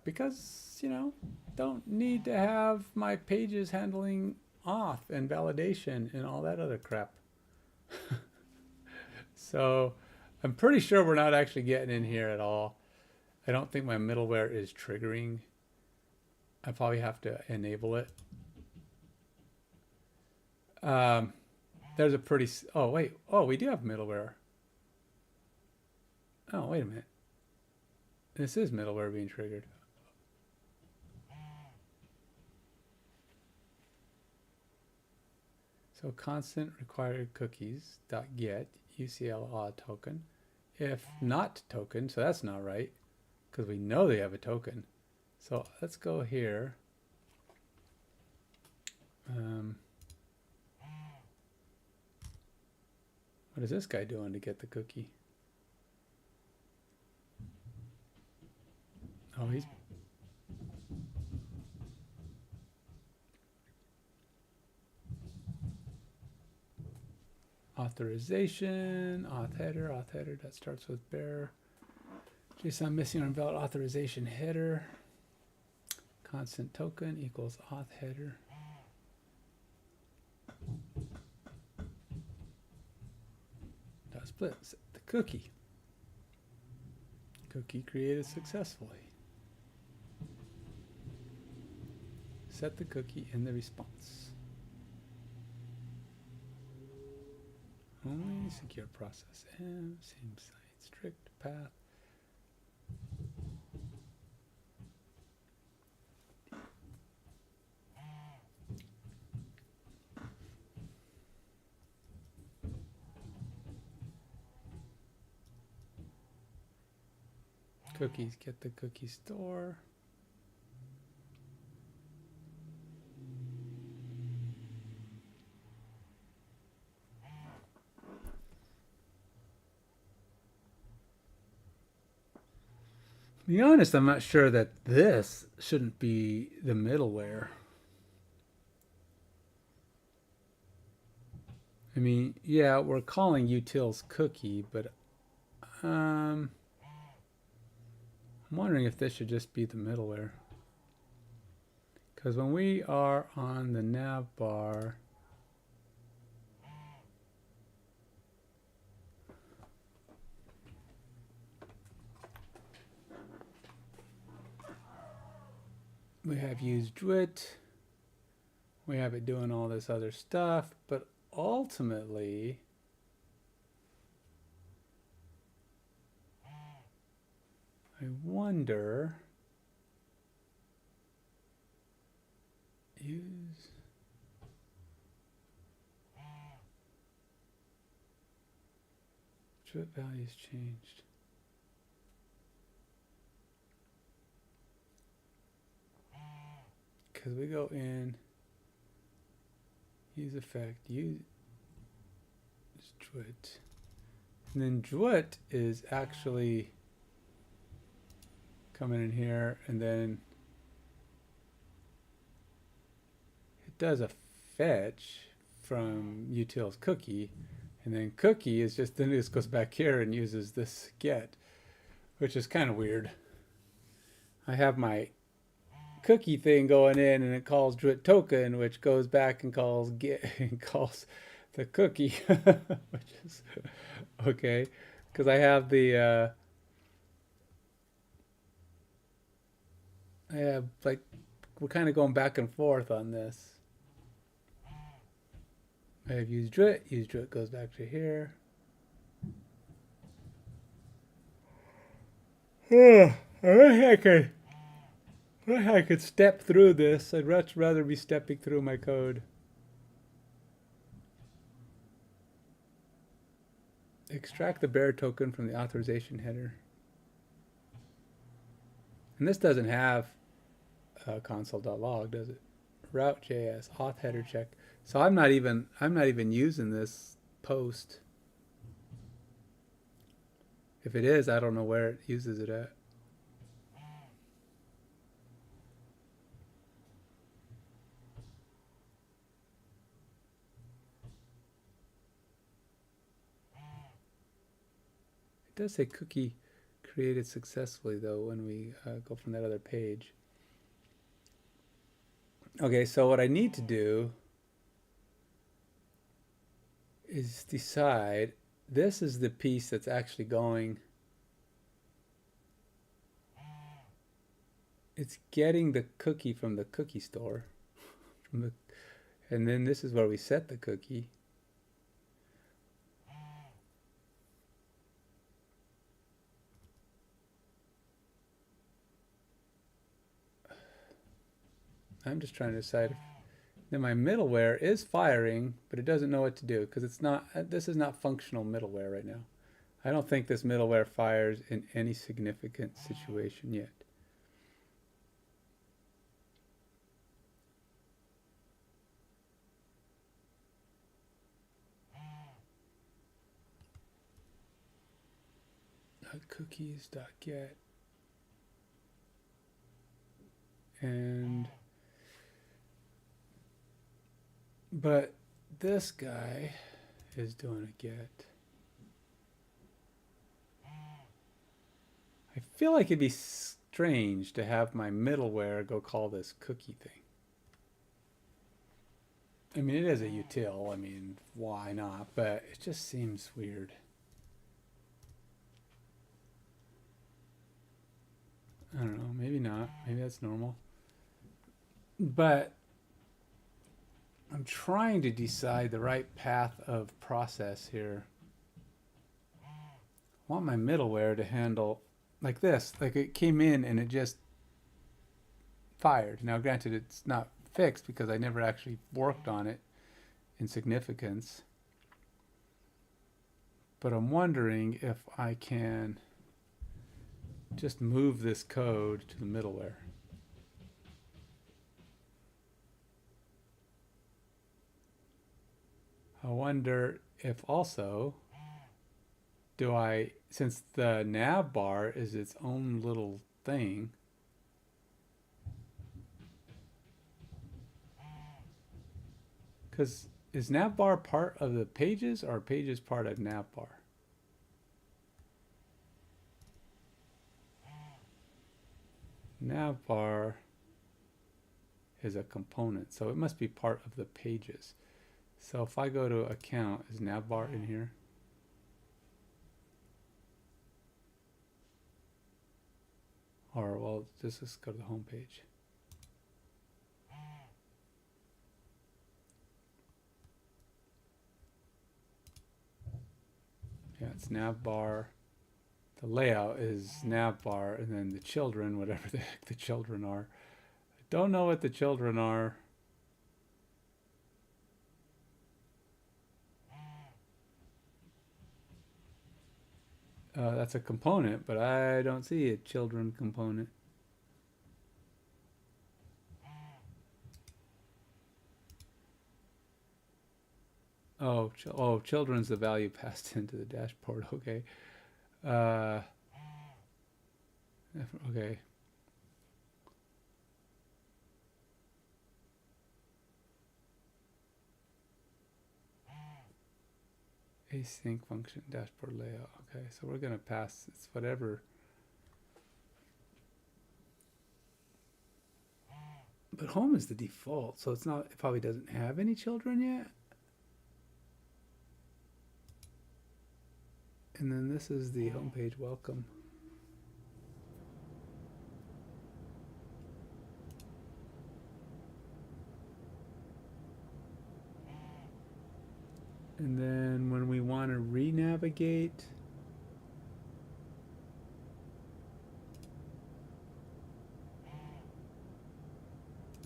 because, you know, don't need to have my pages handling auth and validation and all that other crap. So I'm pretty sure we're not actually getting in here at all. I don't think my middleware is triggering. I probably have to enable it. There's a pretty, oh wait, oh, we do have middleware. Oh, wait a minute. This is middleware being triggered. So constant required cookies dot get UCL auth token. If not token, so that's not right because we know they have a token. So let's go here. What is this guy doing to get the cookie? Oh, he's authorization, auth header that starts with bear. JSON missing or invalid authorization header. Constant token equals auth header. Dot split. Set the cookie. Cookie created successfully. Set the cookie in the response. Only secure process M, same site, strict path. Cookies, get the cookie store. To be honest, I'm not sure that this shouldn't be the middleware. I mean, yeah, we're calling utils cookie, but I'm wondering if this should just be the middleware. Because when we are on the nav bar, we have used Dwit, we have it doing all this other stuff, but ultimately, I wonder, use, Dwit values changed. Because we go in, use effect, use Dwit. And then Dwit is actually coming in here, and then it does a fetch from utils cookie, and then cookie is just, then it just goes back here and uses this get, which is kind of weird. I have my cookie thing going in, and it calls Dwit token, which goes back and calls get and calls the cookie, which is okay, because I have the I have, like, we're kind of going back and forth on this. I have use Dwit goes back to here. I wish I could step through this. I'd much rather be stepping through my code. Extract the bear token from the authorization header. And this doesn't have console.log, does it? Route.js, auth header check. So I'm not even using this post. If it is, I don't know where it uses it at. does say cookie created successfully though when we go from that other page. Okay, so what I need to do is decide, this is the piece that's actually going, it's getting the cookie from the cookie store, and then this is where we set the cookie. I'm just trying to decide. Then my middleware is firing, but it doesn't know what to do because it's not. This is not functional middleware right now. I don't think this middleware fires in any significant situation yet. Cookies.get and but this guy is doing a get. I feel like it'd be strange to have my middleware go call this cookie thing. I mean, it is a util. I mean, why not? But it just seems weird. I don't know. Maybe not. Maybe that's normal. But I'm trying to decide the right path of process here. I want my middleware to handle like this. Like it came in and it just fired. Now, granted, it's not fixed because I never actually worked on it in significance. But I'm wondering if I can just move this code to the middleware. I wonder if also, do I, since the nav bar is its own little thing, because is nav bar part of the pages or pages part of nav bar? Navbar is a component, so it must be part of the pages. So if I go to account, is navbar in here? Or, well, just let's go to the home page. Yeah, it's navbar. The layout is navbar, and then the children, whatever the heck the children are. I don't know what the children are. That's a component, but I don't see a children component. Oh, children's the value passed into the dashboard. Okay. Okay. Async function dashboard layout. Okay, so we're gonna pass, it's whatever. But home is the default, so it's not, it probably doesn't have any children yet. And then this is the homepage welcome. And then when we want to re-navigate,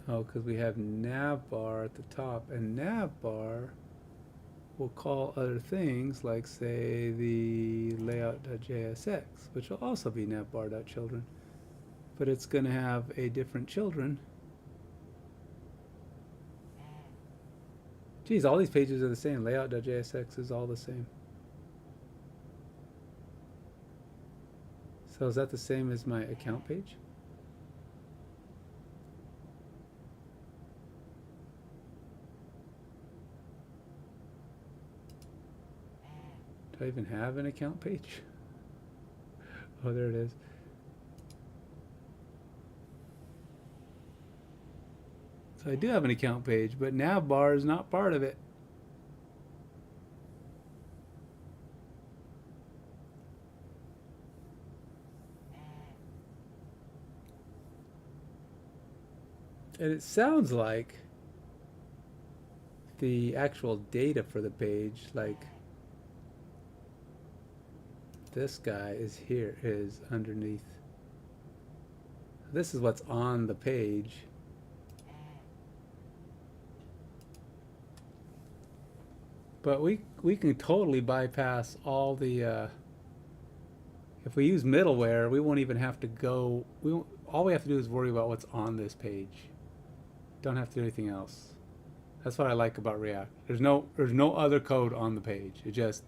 oh, because we have navbar at the top, and navbar will call other things like, say, the layout.jsx, which will also be navbar.children, but it's going to have a different children. Geez, all these pages are the same. Layout.jsx is all the same. So is that the same as my account page? Do I even have an account page? Oh, there it is. So I do have an account page, but navbar is not part of it. And it sounds like the actual data for the page, like this guy is here, is underneath. This is what's on the page. But we can totally bypass all the, if we use middleware, we won't even have to go, all we have to do is worry about what's on this page. Don't have to do anything else. That's what I like about React. There's no other code on the page. It just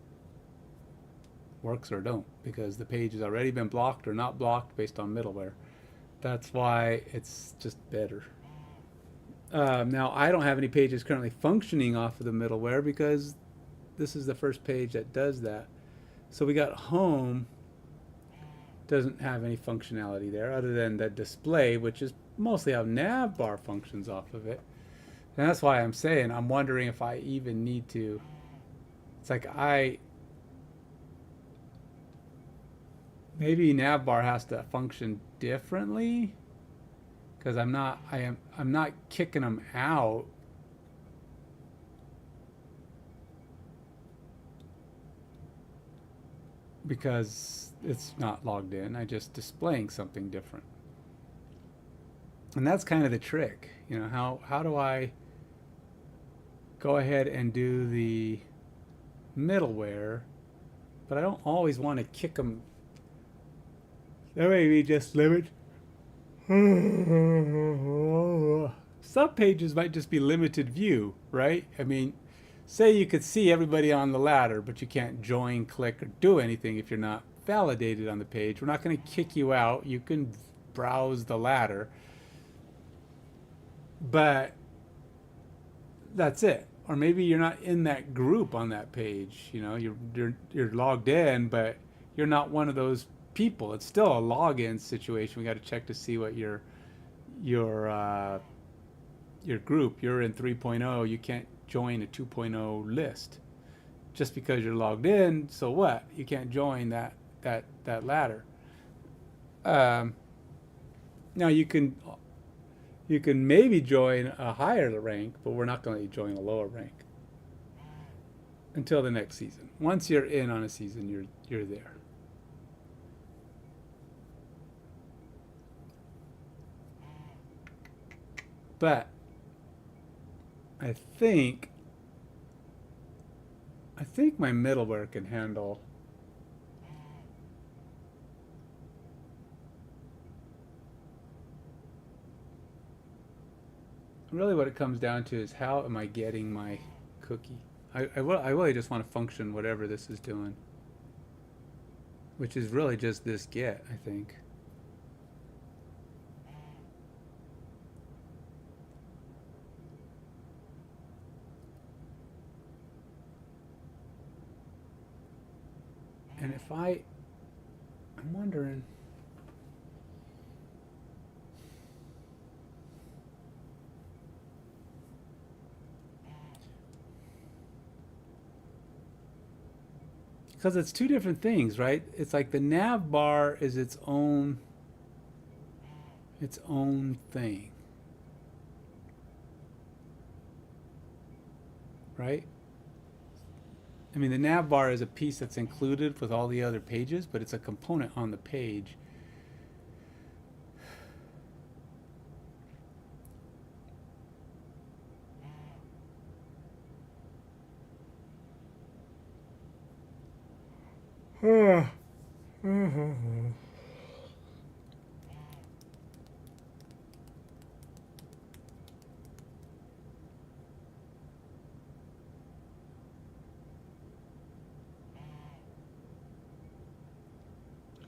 works or don't, because the page has already been blocked or not blocked based on middleware. That's why it's just better. Now I don't have any pages currently functioning off of the middleware because this is the first page that does that. So we got home, doesn't have any functionality there other than the display, which is mostly how navbar functions off of it. And that's why I'm saying, I'm wondering if I even need to, it's like maybe navbar has to function differently, because I'm not kicking them out. Because it's not logged in, I just displaying something different. And that's kind of the trick, you know, how do I go ahead and do the middleware, but I don't always want to kick them. That way we just limit. Some pages might just be limited view, right? I mean, say you could see everybody on the ladder, but you can't join, click, or do anything if you're not validated on the page. We're not going to kick you out. You can browse the ladder, but that's it. Or maybe you're not in that group on that page. You know, you're logged in, but you're not one of those people. It's still a login situation. We got to check to see what your group. You're in 3.0. You can't join a 2.0 list just because you're logged in. So what? You can't join that ladder. Now you can maybe join a higher rank, but we're not going to join a lower rank until the next season. Once you're in on a season, you're there. But I think my middleware can handle really what it comes down to is how am I getting my cookie. I really just want to function whatever this is doing, which is really just this get, I think. And if I'm wondering, because it's two different things, right? It's like the nav bar is its own thing, right? I mean, the nav bar is a piece that's included with all the other pages, but it's a component on the page.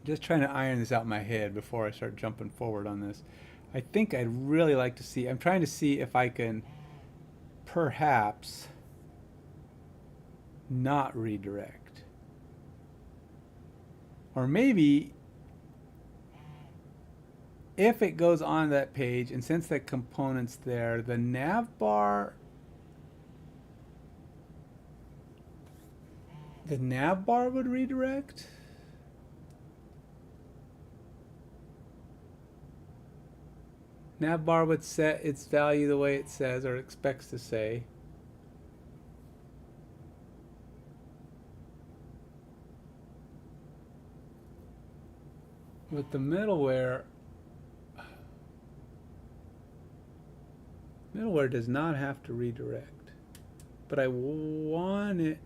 Just trying to iron this out in my head before I start jumping forward on this. I think I'd really like to see, I'm trying to see if I can perhaps not redirect. Or maybe if it goes on that page, and since that component's there, the nav bar would redirect. Nav bar would set its value the way it says or expects to say. With the middleware does not have to redirect, but I want it.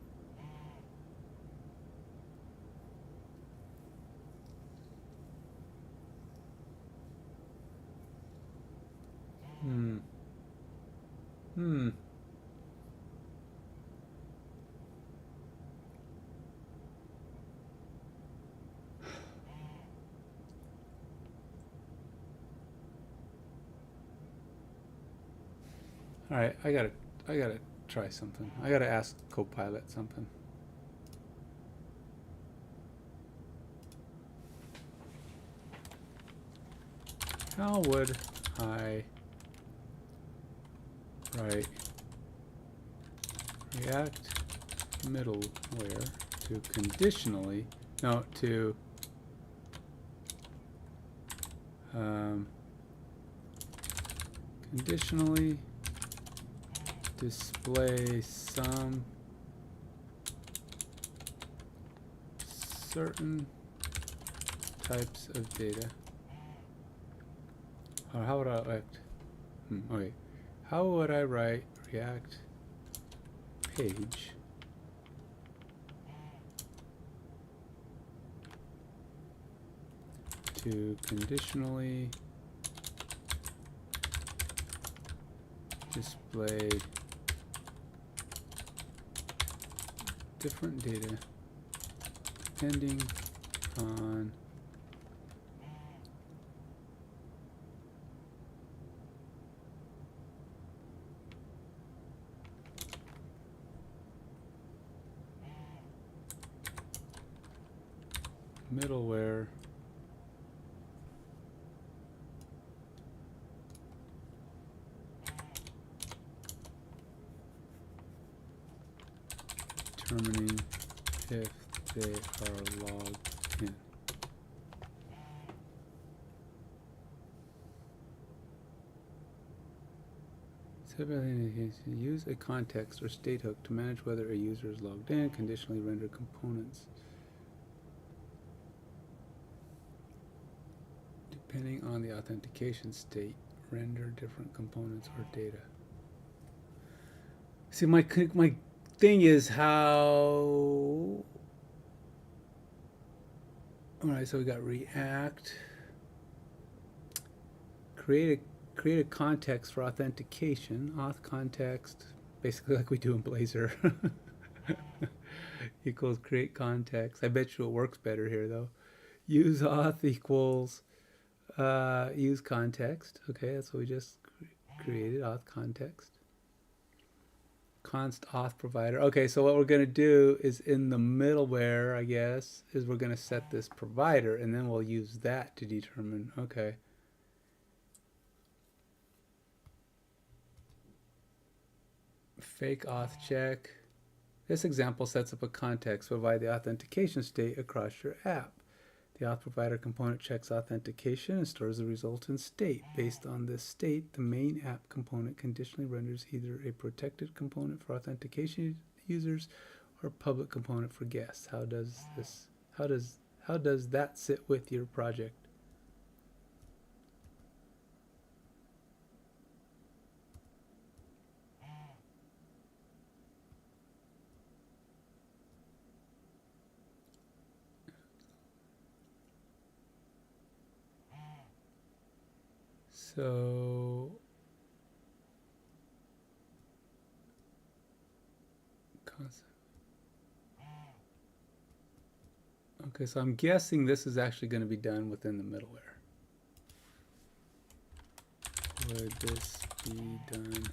All right, I gotta try something. I gotta ask Copilot something. How would I write React middleware to conditionally, no, to conditionally display some certain types of data? Or how would I write? Okay, how would I write React page to conditionally display different data depending on middleware determining if they are logged in. Use a context or state hook to manage whether a user is logged in, conditionally render components depending on the authentication state, render different components or data. See, my thing is how. All right, so we got React. Create a context for authentication. Auth context, basically like we do in Blazor. Equals create context. I bet you it works better here though. Use auth equals use context. Okay, that's what we just created. Auth context. Const auth provider. Okay, so what we're going to do is in the middleware, I guess, is we're going to set this provider, and then we'll use that to determine. Okay. Fake auth check. This example sets up a context to provide the authentication state across your app. The auth provider component checks authentication and stores the resultant state. Based on this state, the main app component conditionally renders either a protected component for authentication users or a public component for guests. How does that sit with your project? So okay, so I'm guessing this is actually going to be done within the middleware. Would this be done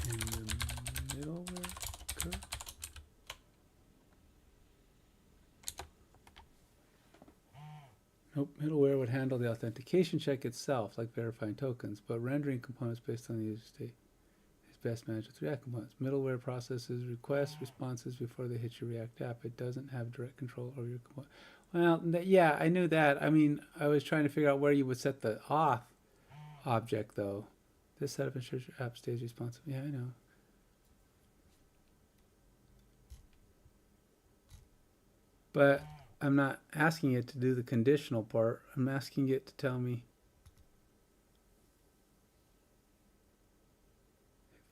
in the middleware code? Nope, middleware would handle the authentication check itself, like verifying tokens, but rendering components based on the user state is best managed with React components. Middleware processes requests, responses before they hit your React app. It doesn't have direct control over your component. Well, yeah, I knew that. I mean, I was trying to figure out where you would set the auth object, though. This setup ensures your app stays responsive. Yeah, I know. But I'm not asking it to do the conditional part. I'm asking it to tell me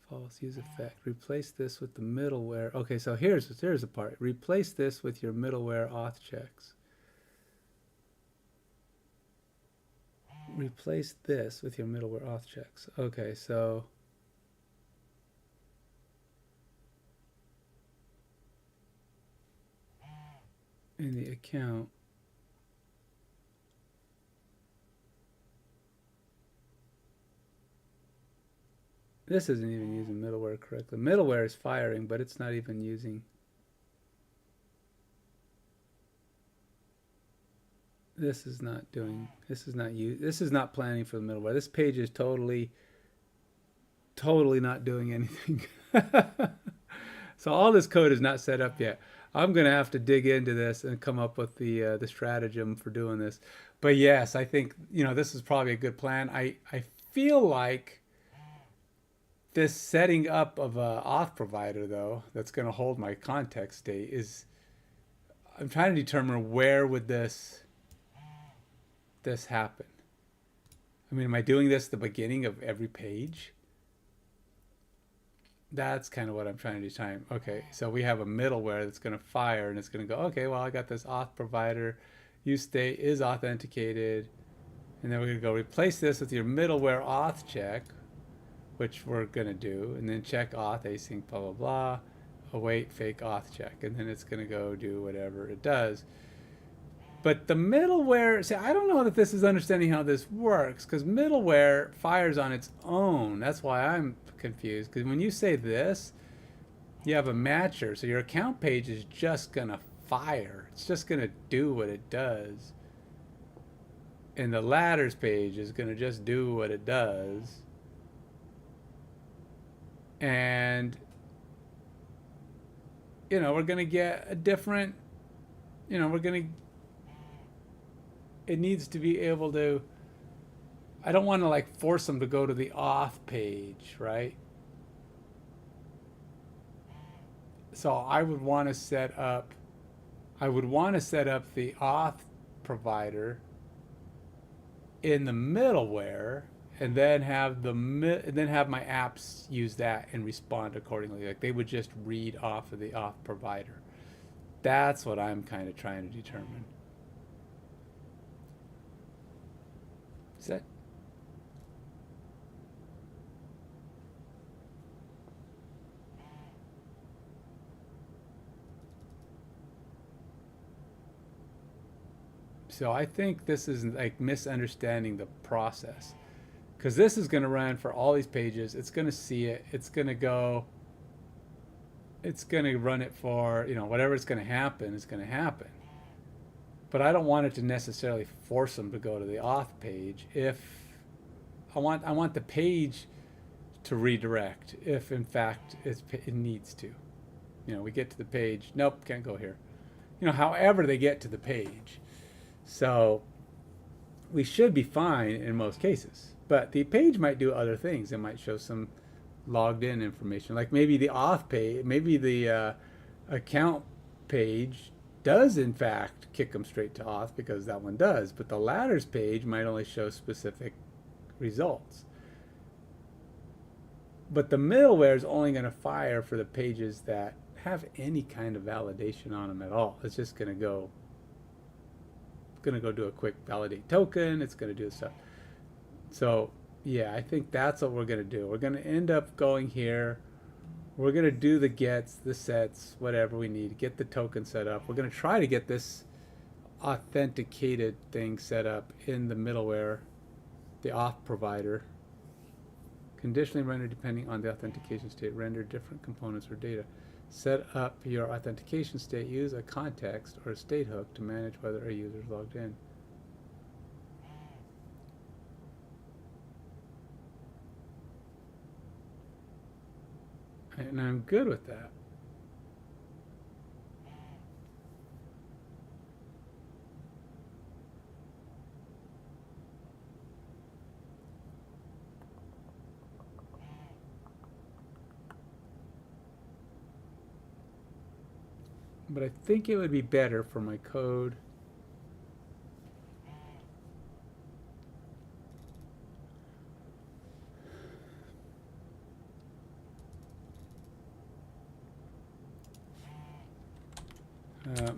false use effect. Replace this with the middleware. Okay, so here's the part. Replace this with your middleware auth checks. Replace this with your middleware auth checks. Okay, so in the account, this isn't even using middleware correctly. Middleware is firing, but it's not even using. This is not doing. This is not planning for the middleware. This page is totally not doing anything. So all this code is not set up yet. I'm gonna have to dig into this and come up with the stratagem for doing this. But yes, I think this is probably a good plan. I feel like this setting up of a auth provider though that's going to hold my context state is. I'm trying to determine where would this happen. I mean, am I doing this at the beginning of every page? That's kind of what I'm trying to determine. Okay, so we have a middleware that's going to fire and it's going to go, okay, well, I got this auth provider. Use state is authenticated. And then we're going to go replace this with your middleware auth check, which we're going to do. And then check auth, async, blah, blah, blah. Await fake auth check. And then it's going to go do whatever it does. But the middleware, see, I don't know that this is understanding how this works, because middleware fires on its own. That's why I'm confused, because when you say this, you have a matcher. So your account page is just going to fire. It's just going to do what it does. And the ladders page is going to just do what it does. And, we're going to get a different, it needs to be able to, I don't want to force them to go to the auth page, right? So I would want to set up the auth provider in the middleware, and then have my apps use that and respond accordingly. Like they would just read off of the auth provider. That's what I'm kind of trying to determine. Is that? So I think this is misunderstanding the process, because this is going to run for all these pages. It's going to see it. It's going to go. It's going to run it for whatever it's going to happen is going to happen. But I don't want it to necessarily force them to go to the auth page. If I want the page to redirect if in fact it needs to. We get to the page. Nope, can't go here. However they get to the page. So we should be fine in most cases. But the page might do other things. It might show some logged in information. Like maybe the auth page, maybe the account page does in fact kick them straight to auth, because that one does. But the ladders page might only show specific results. But the middleware is only going to fire for the pages that have any kind of validation on them at all. It's just going to go do a quick validate token. It's going to do stuff. So yeah, I think that's what we're going to do. We're going to end up going here. We're going to do the gets, the sets, whatever we need, get the token set up. We're going to try to get this authenticated thing set up in the middleware, the auth provider. Conditionally render depending on the authentication state. Render different components or data. Set up your authentication state. Use a context or a state hook to manage whether a user is logged in. And I'm good with that. But I think it would be better for my code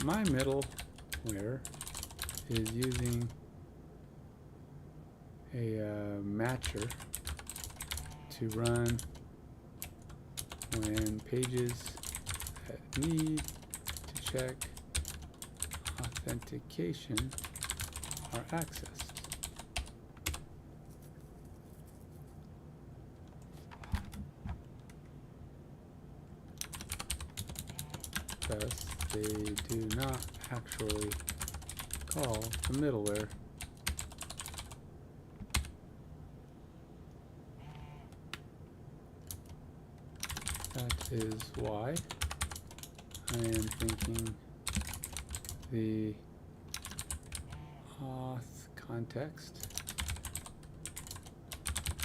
my middleware is using a matcher to run when pages that need to check authentication are accessed. Thus, they do not actually call the middleware. That is why I am thinking the auth context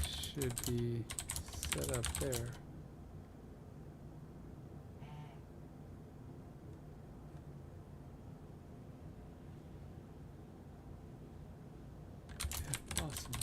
should be set up there. If possible.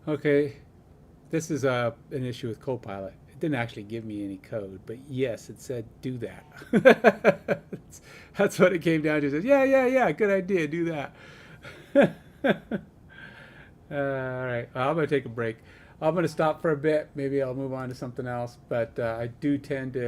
Okay, this is an issue with Copilot. It didn't actually give me any code, but yes, it said do that. That's what it came down to. It said, yeah, good idea, do that. All right, well, I'm going to take a break. I'm going to stop for a bit. Maybe I'll move on to something else, but I do tend to